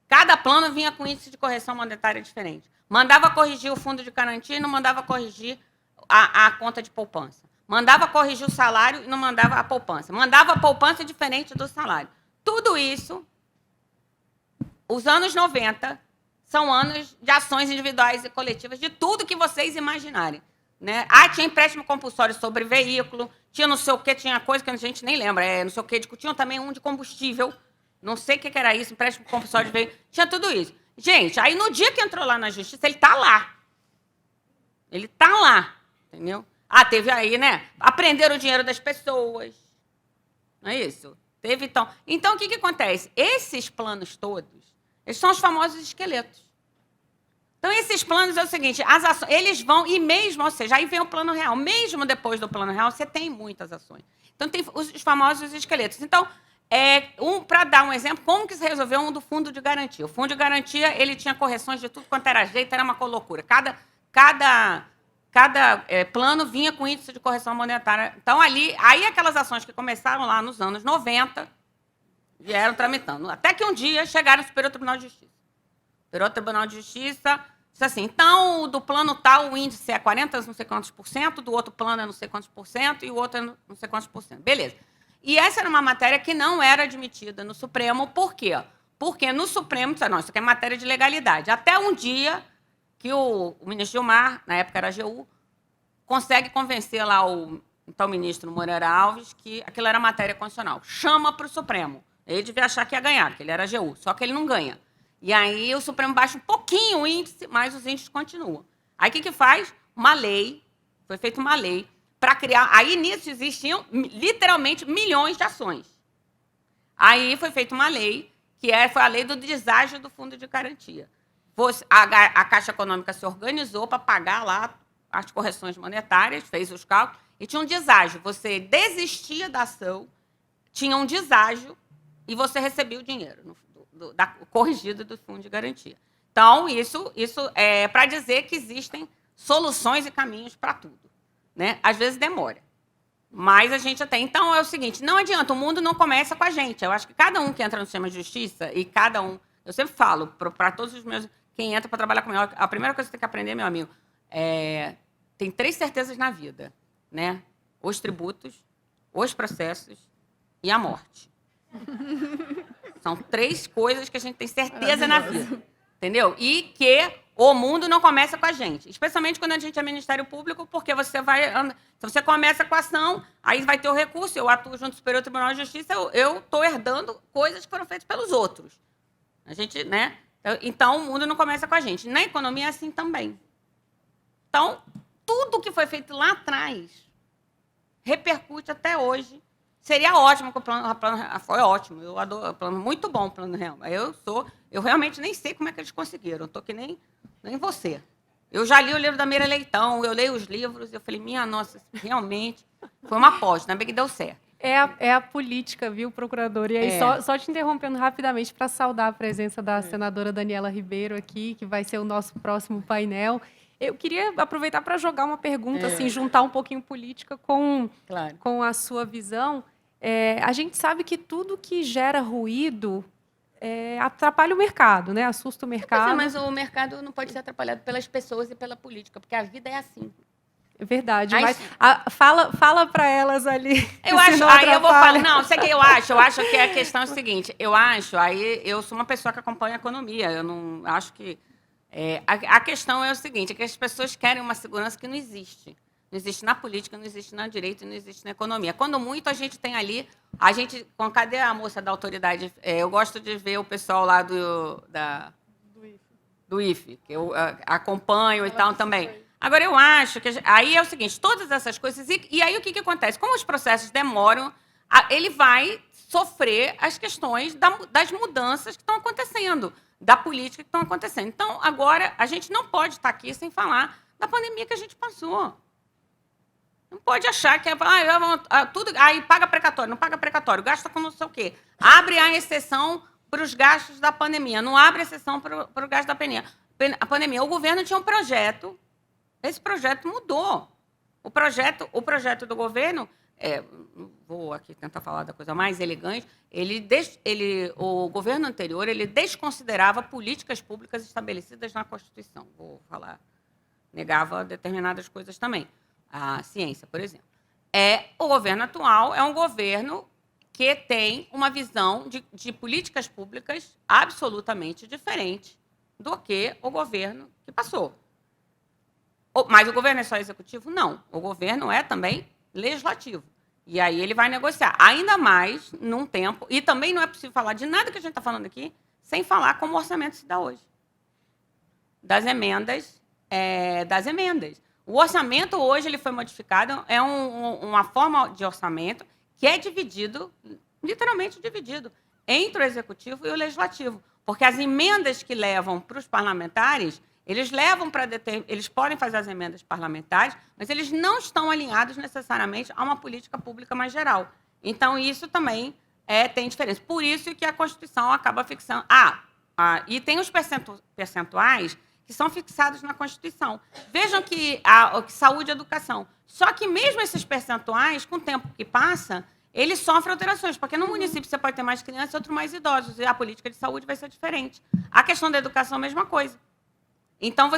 Cada plano vinha com índice de correção monetária diferente. Mandava corrigir o fundo de garantia e não mandava corrigir a conta de poupança. Mandava corrigir o salário e não mandava a poupança. Mandava a poupança diferente do salário. Tudo isso, os anos 90, são anos de ações individuais e coletivas, de tudo que vocês imaginarem. Né? Tinha empréstimo compulsório sobre veículo, tinha não sei o quê, tinha coisa que a gente nem lembra, não sei o quê, tinha também um de combustível, não sei o que era isso, empréstimo compulsório de veículo, tinha tudo isso. Gente, aí no dia que entrou lá na justiça, ele está lá. Ele está lá, entendeu? Teve aí, né? Aprenderam o dinheiro das pessoas. Não é isso? Teve, então. Então, o que acontece? Esses planos todos, eles são os famosos esqueletos. Então, esses planos é o seguinte, as ações, eles vão, e mesmo, ou seja, aí vem o Plano Real. Mesmo depois do Plano Real, você tem muitas ações. Então, tem os famosos esqueletos. Então, para dar um exemplo, como que se resolveu um do Fundo de Garantia? O Fundo de Garantia, ele tinha correções de tudo quanto era jeito, era uma loucura. Cada plano vinha com índice de correção monetária. Então, aí aquelas ações que começaram lá nos anos 90 vieram tramitando. Até que um dia chegaram no Superior Tribunal de Justiça. O Superior Tribunal de Justiça disse assim, então, do plano tal, o índice é 40, não sei quantos por cento, do outro plano é não sei quantos por cento, e o outro é não sei quantos por cento. Beleza. E essa era uma matéria que não era admitida no Supremo. Por quê? Porque no Supremo, não, isso aqui é matéria de legalidade. Até um dia que o ministro Gilmar, na época era a AGU, consegue convencer lá o então ministro Moreira Alves que aquilo era matéria constitucional. Chama para o Supremo. Ele devia achar que ia ganhar, que ele era AGU, só que ele não ganha. E aí o Supremo baixa um pouquinho o índice, mas os índices continuam. Aí o que faz? Uma lei, foi feita uma lei para criar... Aí nisso existiam literalmente milhões de ações. Aí foi feita uma lei, foi a lei do deságio do Fundo de Garantia. A Caixa Econômica se organizou para pagar lá as correções monetárias, fez os cálculos, e tinha um deságio. Você desistia da ação, tinha um deságio, e você recebia o dinheiro corrigido do Fundo de Garantia. Então, isso é para dizer que existem soluções e caminhos para tudo. Né? Às vezes demora. Mas a gente tem. Então, é o seguinte, não adianta, o mundo não começa com a gente. Eu acho que cada um que entra no sistema de justiça, e cada um... Eu sempre falo para todos os meus... Quem entra para trabalhar comigo, a primeira coisa que você tem que aprender, meu amigo, tem 3 certezas na vida. Né? Os tributos, os processos e a morte. São 3 coisas que a gente tem certeza na vida. Entendeu? E que o mundo não começa com a gente. Especialmente quando a gente é Ministério Público, porque você vai... Então, você começa com a ação, aí vai ter o recurso, eu atuo junto ao Superior Tribunal de Justiça, eu estou herdando coisas que foram feitas pelos outros. A gente, né? Então, o mundo não começa com a gente. Na economia é assim também. Então, tudo que foi feito lá atrás repercute até hoje. Seria ótimo que o plano foi ótimo. Eu adoro o plano, muito bom o Plano Real. Eu realmente nem sei como é que eles conseguiram. Estou que nem você. Eu já li o livro da Meira Leitão, eu leio os livros, eu falei, minha nossa, realmente foi uma aposta, ainda bem que deu certo. É a política, viu, procurador? E aí, só te interrompendo rapidamente para saudar a presença da senadora Daniela Ribeiro aqui, que vai ser o nosso próximo painel. Eu queria aproveitar para jogar uma pergunta, assim, juntar um pouquinho política com a sua visão. A gente sabe que tudo que gera ruído atrapalha o mercado, né? Assusta o mercado. Mas o mercado não pode ser atrapalhado pelas pessoas e pela política, porque a vida é assim. É verdade, mas fala para elas ali. Eu acho, aí eu vou falar, não, sei o que eu acho que a questão é o seguinte, eu sou uma pessoa que acompanha a economia, eu não acho que... a questão é o seguinte, é que as pessoas querem uma segurança que não existe. Não existe na política, não existe na direito, não existe na economia. Quando muito, a gente tem ali... Cadê a moça da autoridade? Eu gosto de ver o pessoal lá do IFE, que eu acompanho e tal também. Agora, eu acho que... Aí é o seguinte, todas essas coisas... E aí, o que acontece? Como os processos demoram, ele vai sofrer as questões das mudanças que estão acontecendo, da política que estão acontecendo. Então, agora, a gente não pode estar aqui sem falar da pandemia que a gente passou. Não pode achar que tudo... Aí paga precatório, não paga precatório, gasta com não sei o quê. Abre a exceção para os gastos da pandemia, não abre exceção para o gasto da pandemia. O governo tinha um projeto, esse projeto mudou. O projeto do governo, vou aqui tentar falar da coisa mais elegante, o governo anterior ele desconsiderava políticas públicas estabelecidas na Constituição. Vou falar, negava determinadas coisas também. A ciência, por exemplo. O governo atual é um governo que tem uma visão de políticas públicas absolutamente diferente do que o governo que passou. Mas o governo é só executivo? Não. O governo é também legislativo. E aí ele vai negociar. Ainda mais num tempo... E também não é possível falar de nada que a gente está falando aqui sem falar como o orçamento se dá hoje. Das emendas. O orçamento hoje ele foi modificado, é uma forma de orçamento que é dividido, literalmente dividido, entre o executivo e o legislativo. Porque as emendas que levam para os parlamentares, eles podem fazer as emendas parlamentares, mas eles não estão alinhados necessariamente a uma política pública mais geral. Então, isso também tem diferença. Por isso que a Constituição acaba fixando... e tem os percentuais que são fixados na Constituição. Vejam que saúde e educação. Só que mesmo esses percentuais, com o tempo que passa, eles sofrem alterações, porque no município você pode ter mais crianças e outro mais idosos, e a política de saúde vai ser diferente. A questão da educação é a mesma coisa. Então,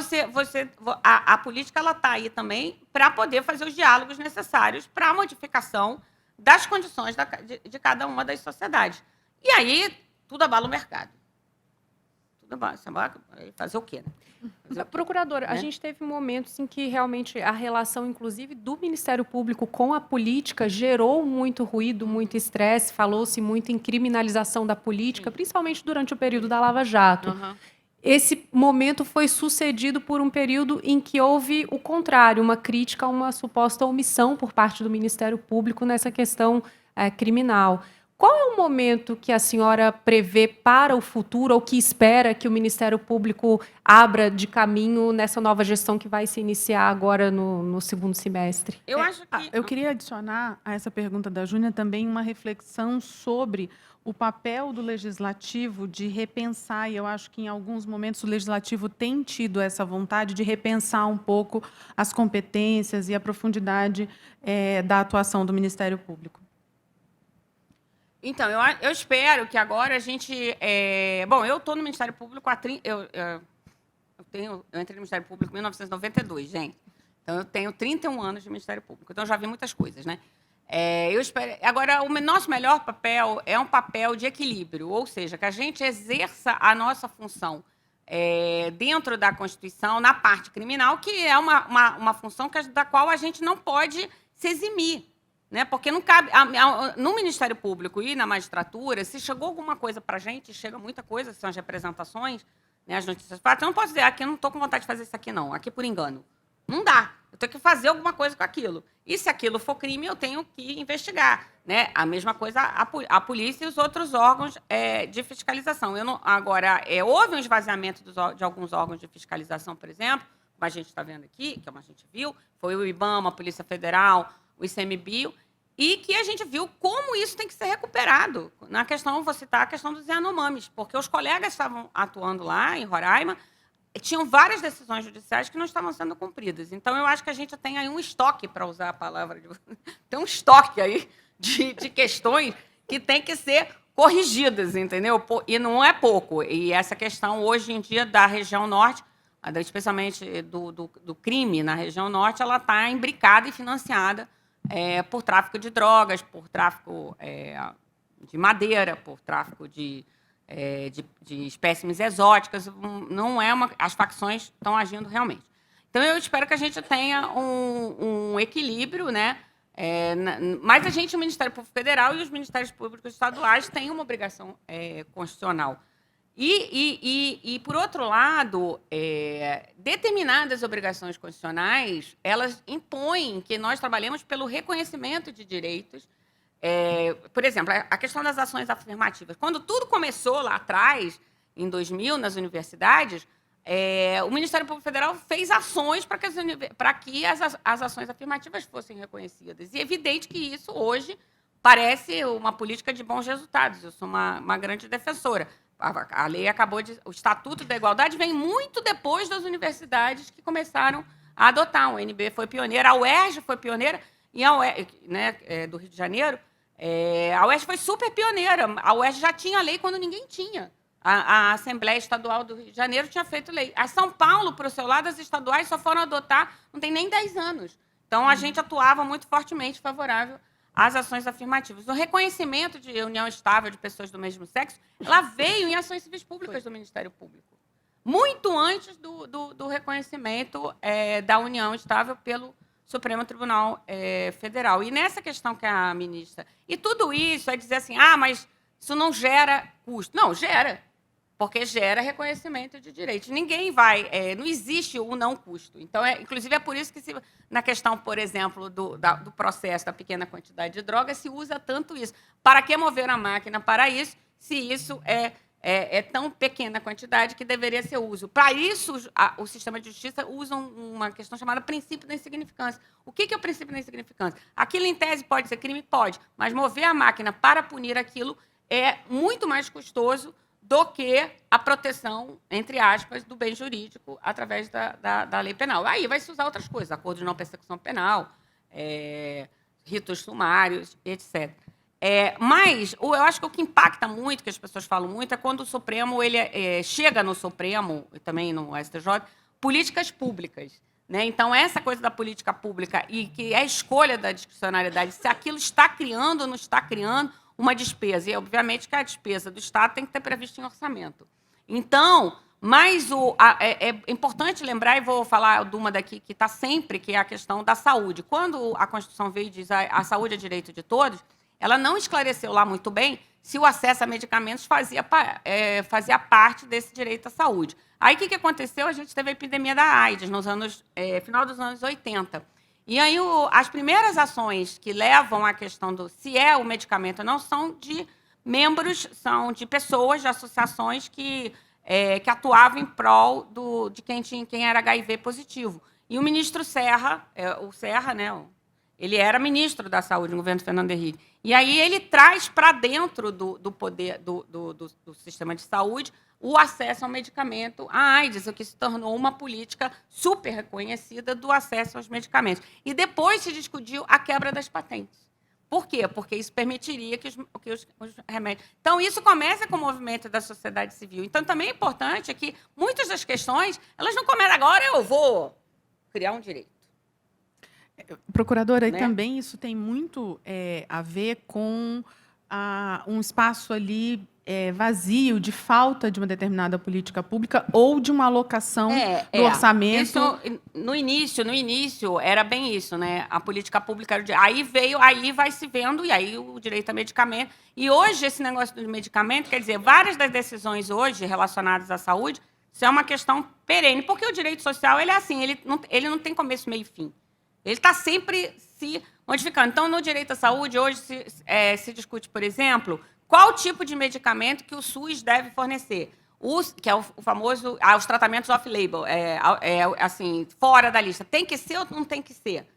a política está aí também para poder fazer os diálogos necessários para a modificação das condições de cada uma das sociedades. E aí, tudo abala o mercado. Fazer o quê? Procuradora, a gente teve momentos em que realmente a relação, inclusive, do Ministério Público com a política gerou muito ruído, muito estresse, falou-se muito em criminalização da política, principalmente durante o período da Lava Jato. Uhum. Esse momento foi sucedido por um período em que houve o contrário, uma crítica a uma suposta omissão por parte do Ministério Público nessa questão criminal. Qual é o momento que a senhora prevê para o futuro, ou que espera que o Ministério Público abra de caminho nessa nova gestão que vai se iniciar agora no segundo semestre? Eu acho que... Eu queria adicionar a essa pergunta da Júnia também uma reflexão sobre o papel do legislativo de repensar, e eu acho que em alguns momentos o legislativo tem tido essa vontade de repensar um pouco as competências e a profundidade da atuação do Ministério Público. Então, eu espero que agora a gente... Bom, eu estou no Ministério Público há... Eu entrei no Ministério Público em 1992, gente. Então, eu tenho 31 anos de Ministério Público. Então, eu já vi muitas coisas, né? Eu espero... Agora, o nosso melhor papel é um papel de equilíbrio, ou seja, que a gente exerça a nossa função dentro da Constituição, na parte criminal, que é uma função da qual a gente não pode se eximir. Né? Porque não cabe... No Ministério Público e na magistratura, se chegou alguma coisa para a gente, chega muita coisa, são as representações, né, as notícias fatos, eu não posso dizer, aqui eu não estou com vontade de fazer isso aqui, não, aqui por engano. Não dá. Eu tenho que fazer alguma coisa com aquilo. E se aquilo for crime, eu tenho que investigar. Né? A mesma coisa a polícia e os outros órgãos de fiscalização. Agora, houve um esvaziamento de alguns órgãos de fiscalização, por exemplo, como a gente está vendo aqui, que a gente viu, foi o IBAMA, a Polícia Federal, o ICMBio, e que a gente viu como isso tem que ser recuperado. Na questão, vou citar a questão dos Yanomamis, porque os colegas estavam atuando lá em Roraima, tinham várias decisões judiciais que não estavam sendo cumpridas. Então, eu acho que a gente tem aí um estoque, para usar a palavra, tem um estoque aí de questões que tem que ser corrigidas, entendeu? E não é pouco. E essa questão, hoje em dia, da região norte, especialmente do crime na região norte, ela está imbricada e financiada por tráfico de drogas, por tráfico de madeira, por tráfico de espécimes exóticas. Não é as facções estão agindo realmente. Então, eu espero que a gente tenha um equilíbrio, né? Mas o Ministério Público Federal e os Ministérios Públicos Estaduais têm uma obrigação constitucional. E, por outro lado, determinadas obrigações constitucionais, elas impõem que nós trabalhemos pelo reconhecimento de direitos. Por exemplo, a questão das ações afirmativas. Quando tudo começou lá atrás, em 2000, nas universidades, o Ministério Público Federal fez ações para que as ações afirmativas fossem reconhecidas. E é evidente que isso, hoje, parece uma política de bons resultados. Eu sou uma grande defensora. A lei o Estatuto da Igualdade vem muito depois das universidades que começaram a adotar. O UNB foi pioneira, a UERJ foi pioneira, e a UERJ, né, do Rio de Janeiro, a UERJ foi super pioneira. A UERJ já tinha lei quando ninguém tinha. A Assembleia Estadual do Rio de Janeiro tinha feito lei. A São Paulo, por seu lado, as estaduais só foram adotar não tem nem 10 anos. Então, a gente atuava muito fortemente favorável às ações afirmativas. O reconhecimento de união estável de pessoas do mesmo sexo, ela veio em ações civis públicas do Ministério Público, muito antes do reconhecimento da união estável pelo Supremo Tribunal Federal. E nessa questão que a ministra... E tudo isso é dizer assim, mas isso não gera custo. Não, gera, porque gera reconhecimento de direitos. Ninguém vai... não existe o não custo. Então, inclusive, é por isso que, na questão, por exemplo, do processo da pequena quantidade de drogas, se usa tanto isso. Para que mover a máquina para isso, se isso é tão pequena quantidade que deveria ser uso? Para isso, o sistema de justiça usa uma questão chamada princípio da insignificância. O que é o princípio da insignificância? Aquilo, em tese, pode ser crime? Pode. Mas mover a máquina para punir aquilo é muito mais custoso do que a proteção, entre aspas, do bem jurídico através da lei penal. Aí vai se usar outras coisas, acordo de não persecução penal, ritos sumários, etc. Mas eu acho que o que impacta muito, que as pessoas falam muito, é quando o Supremo chega no Supremo, e também no STJ, políticas públicas. Né? Então, essa coisa da política pública e que é a escolha da discricionariedade, se aquilo está criando ou não está criando uma despesa. E, obviamente, que a despesa do Estado tem que ter previsto em orçamento. Então, mas é importante lembrar, e vou falar de uma daqui que está sempre, que é a questão da saúde. Quando a Constituição veio e diz a saúde é direito de todos, ela não esclareceu lá muito bem se o acesso a medicamentos fazia parte desse direito à saúde. Aí, o que aconteceu? A gente teve a epidemia da AIDS, final dos anos 80. E aí, as primeiras ações que levam à questão do se é o medicamento ou não são de membros, são de pessoas, de associações que atuavam em prol de quem era HIV positivo. E o ministro Serra, né, ele era ministro da Saúde no governo Fernando Henrique. E aí ele traz para dentro do poder do sistema de saúde o acesso ao medicamento, a AIDS, o que se tornou uma política super reconhecida do acesso aos medicamentos. E depois se discutiu a quebra das patentes. Por quê? Porque isso permitiria que os remédios... Então, isso começa com o movimento da sociedade civil. Então, também é importante que muitas das questões, elas não começam agora, eu vou criar um direito. Procuradora, Né? e também isso tem muito a ver com um espaço ali vazio, de falta de uma determinada política pública ou de uma alocação do orçamento. Isso, no início, era bem isso, né? A política pública... Aí vai se vendo, e aí o direito a medicamento. E hoje, esse negócio do medicamento, quer dizer, várias das decisões hoje relacionadas à saúde, isso é uma questão perene, porque o direito social, ele é assim, ele não tem começo, meio e fim. Ele está sempre se modificando. Então, no direito à saúde, hoje se discute, por exemplo, qual tipo de medicamento que o SUS deve fornecer. Que é o famoso... os tratamentos off-label, assim, fora da lista. Tem que ser ou não tem que ser?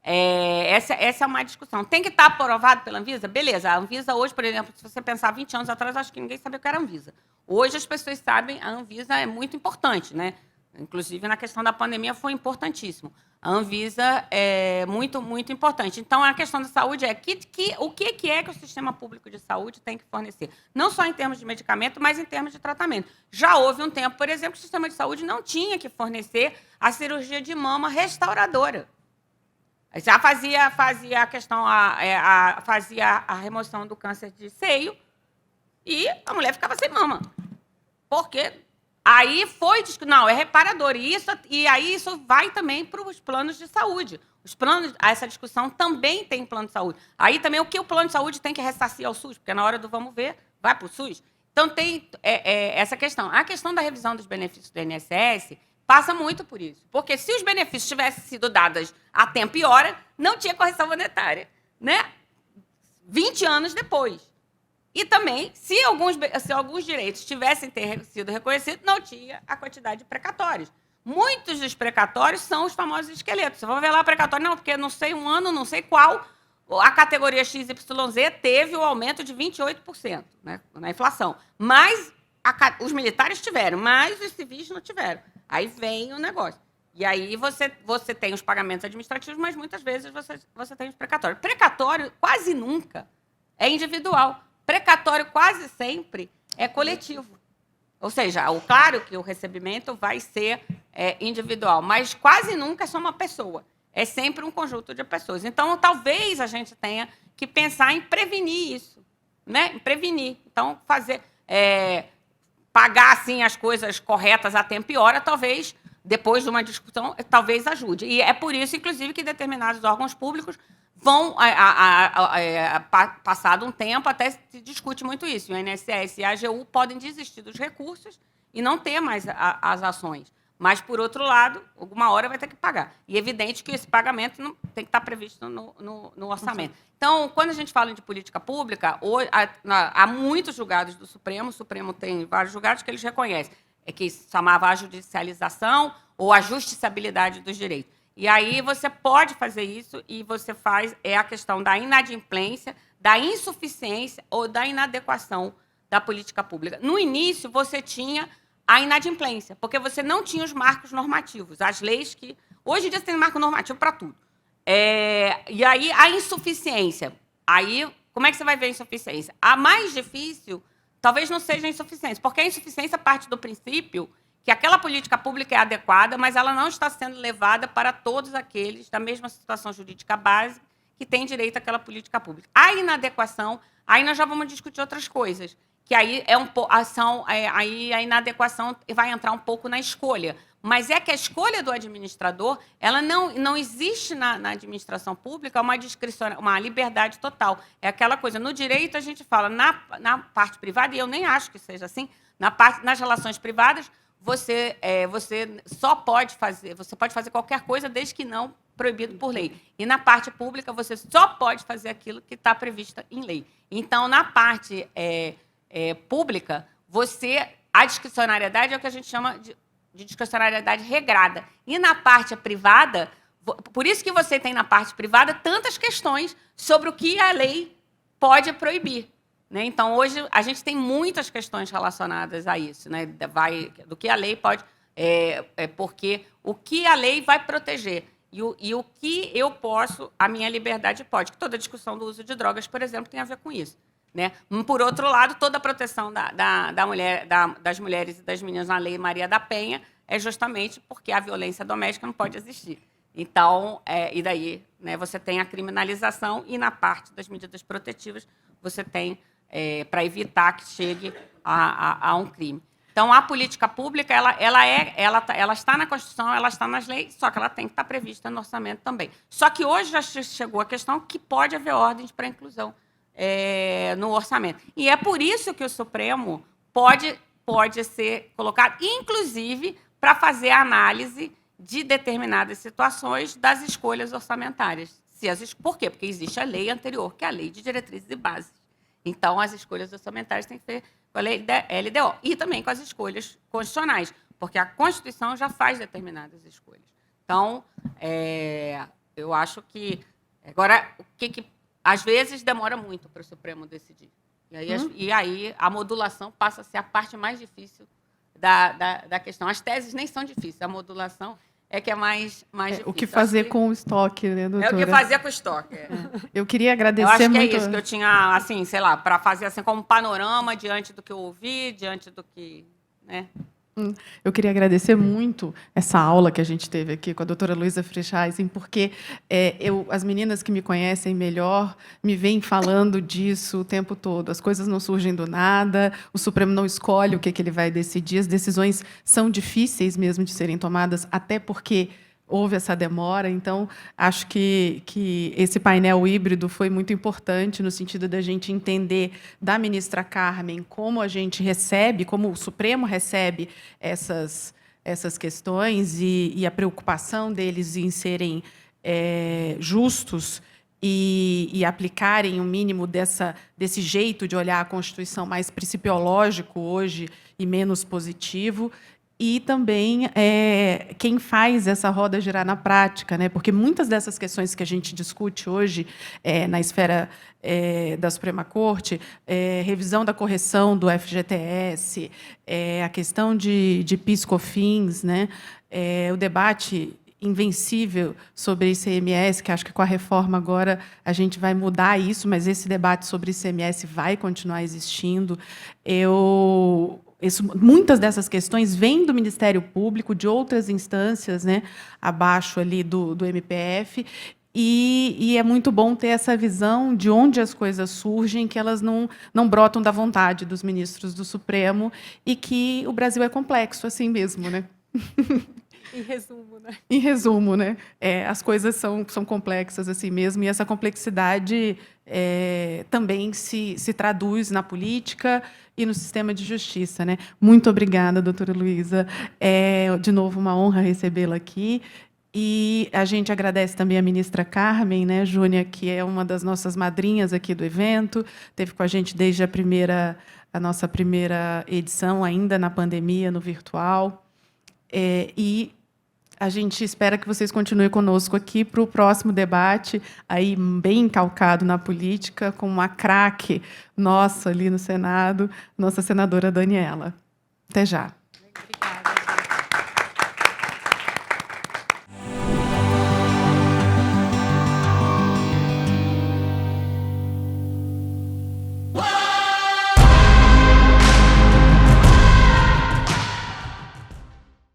Essa é uma discussão. Tem que estar aprovado pela Anvisa? Beleza. A Anvisa hoje, por exemplo, se você pensar 20 anos atrás, acho que ninguém sabia o que era a Anvisa. Hoje as pessoas sabem, a Anvisa é muito importante, né? Inclusive, na questão da pandemia, foi importantíssimo. A Anvisa é muito, muito importante. Então, a questão da saúde é o que é que o sistema público de saúde tem que fornecer. Não só em termos de medicamento, mas em termos de tratamento. Já houve um tempo, por exemplo, que o sistema de saúde não tinha que fornecer a cirurgia de mama restauradora. Já fazia a questão, fazia a remoção do câncer de seio e a mulher ficava sem mama. Porque Aí não, é reparador. E aí isso vai também para os planos de saúde. Essa discussão também tem plano de saúde. Aí também o que o plano de saúde tem que ressarcir ao SUS, porque na hora do vamos ver, vai para o SUS. Então tem essa questão. A questão da revisão dos benefícios do INSS passa muito por isso. Porque se os benefícios tivessem sido dados a tempo e hora, não tinha correção monetária, né? 20 anos depois. E também, se alguns direitos tivessem sido reconhecidos, não tinha a quantidade de precatórios. Muitos dos precatórios são os famosos esqueletos. Você vai ver lá o precatório, não, porque não sei um ano, não sei qual, a categoria XYZ teve o aumento de 28%, né, na inflação. Mas os militares tiveram, mas os civis não tiveram. Aí vem o negócio. E aí você tem os pagamentos administrativos, mas muitas vezes você tem os precatórios. Precatório quase nunca é individual. Precatório quase sempre é coletivo. Ou seja, claro que o recebimento vai ser individual, mas quase nunca é só uma pessoa. É sempre um conjunto de pessoas. Então, talvez a gente tenha que pensar em prevenir isso, né? Em prevenir. Então, pagar assim as coisas corretas a tempo e hora, talvez, depois de uma discussão, talvez ajude. E é por isso, inclusive, que determinados órgãos públicos vão, passado um tempo, até se discute muito isso. O INSS e a AGU podem desistir dos recursos e não ter mais as ações. Mas, por outro lado, alguma hora vai ter que pagar. E é evidente que esse pagamento não tem que estar previsto no orçamento. Então, quando a gente fala de política pública, há muitos julgados do Supremo. O Supremo tem vários julgados que eles reconhecem, que se chamava a judicialização ou a justiciabilidade dos direitos. E aí você pode fazer isso e você faz a questão da inadimplência, da insuficiência ou da inadequação da política pública. No início, você tinha a inadimplência, porque você não tinha os marcos normativos, as leis que... Hoje em dia você tem marco normativo para tudo. E aí a insuficiência. Aí, como é que você vai ver a insuficiência? A mais difícil talvez não seja a insuficiência, porque a insuficiência parte do princípio que aquela política pública é adequada, mas ela não está sendo levada para todos aqueles da mesma situação jurídica básica que têm direito àquela política pública. A inadequação, aí nós já vamos discutir outras coisas, que aí aí a inadequação vai entrar um pouco na escolha. Mas é que a escolha do administrador, ela não existe na administração pública uma liberdade total. É aquela coisa, no direito a gente fala, na parte privada, e eu nem acho que seja assim, nas relações privadas, você pode fazer qualquer coisa desde que não proibido por lei. E na parte pública, você só pode fazer aquilo que está previsto em lei. Então, na parte pública, a discricionariedade é o que a gente chama de discricionariedade regrada. E na parte privada, por isso que você tem na parte privada tantas questões sobre o que a lei pode proibir. Né? Então, hoje, a gente tem muitas questões relacionadas a isso, né? Do que a lei pode... porque o que a lei vai proteger e o que eu posso, a minha liberdade pode. Que toda a discussão do uso de drogas, por exemplo, tem a ver com isso. Né? Por outro lado, toda a proteção das mulheres e das meninas na Lei Maria da Penha é justamente porque a violência doméstica não pode existir. Então, e daí, né, você tem a criminalização e, na parte das medidas protetivas, você tem para evitar que chegue a um crime. Então, a política pública ela está na Constituição, ela está nas leis, só que ela tem que estar prevista no orçamento também. Só que hoje já chegou a questão que pode haver ordens para inclusão no orçamento. E é por isso que o Supremo pode ser colocado, inclusive, para fazer a análise de determinadas situações das escolhas orçamentárias. Por quê? Porque existe a lei anterior, que é a Lei de Diretrizes e Bases. Então, as escolhas orçamentárias têm que ser com a lei da LDO. E também com as escolhas constitucionais, porque a Constituição já faz determinadas escolhas. Então, eu acho que... Agora, às vezes demora muito para o Supremo decidir. E aí a modulação passa a ser a parte mais difícil da questão. As teses nem são difíceis, a modulação é que é mais difícil. O que fazer com o estoque, né, doutora? É o que fazer com o estoque. Eu queria agradecer muito. Eu acho que muito... é isso que eu tinha, assim, sei lá, para fazer assim como um panorama diante do que eu ouvi, diante do que... Né? Eu queria agradecer muito essa aula que a gente teve aqui com a doutora Luísa Frischhaisen, porque as meninas que me conhecem melhor me vêm falando disso o tempo todo. As coisas não surgem do nada, o Supremo não escolhe o que ele vai decidir, as decisões são difíceis mesmo de serem tomadas, até porque houve essa demora. Então, acho que esse painel híbrido foi muito importante no sentido da gente entender da ministra Carmen como a gente recebe, como o Supremo recebe essas questões e a preocupação deles em serem justos e aplicarem o mínimo desse jeito de olhar a Constituição mais principiológico hoje e menos positivo. E também quem faz essa roda girar na prática, né? Porque muitas dessas questões que a gente discute hoje na esfera da Suprema Corte, revisão da correção do FGTS, a questão de PIS/COFINS, né? O debate invencível sobre ICMS, que acho que com a reforma agora a gente vai mudar isso, mas esse debate sobre ICMS vai continuar existindo. Muitas dessas questões vêm do Ministério Público, de outras instâncias, né, abaixo ali do MPF, e é muito bom ter essa visão de onde as coisas surgem, que elas não brotam da vontade dos ministros do Supremo, e que o Brasil é complexo assim mesmo, né? Em resumo, né? Em resumo, né? As coisas são complexas assim mesmo, e essa complexidade também se traduz na política e no sistema de justiça, né? Muito obrigada, doutora Luísa. De novo, uma honra recebê-la aqui. E a gente agradece também a ministra Carmen, né, Júnia, que é uma das nossas madrinhas aqui do evento, esteve com a gente desde a nossa primeira edição, ainda na pandemia, no virtual. E a gente espera que vocês continuem conosco aqui para o próximo debate, aí bem calcado na política, com uma craque nossa ali no Senado, nossa senadora Daniela. Até já.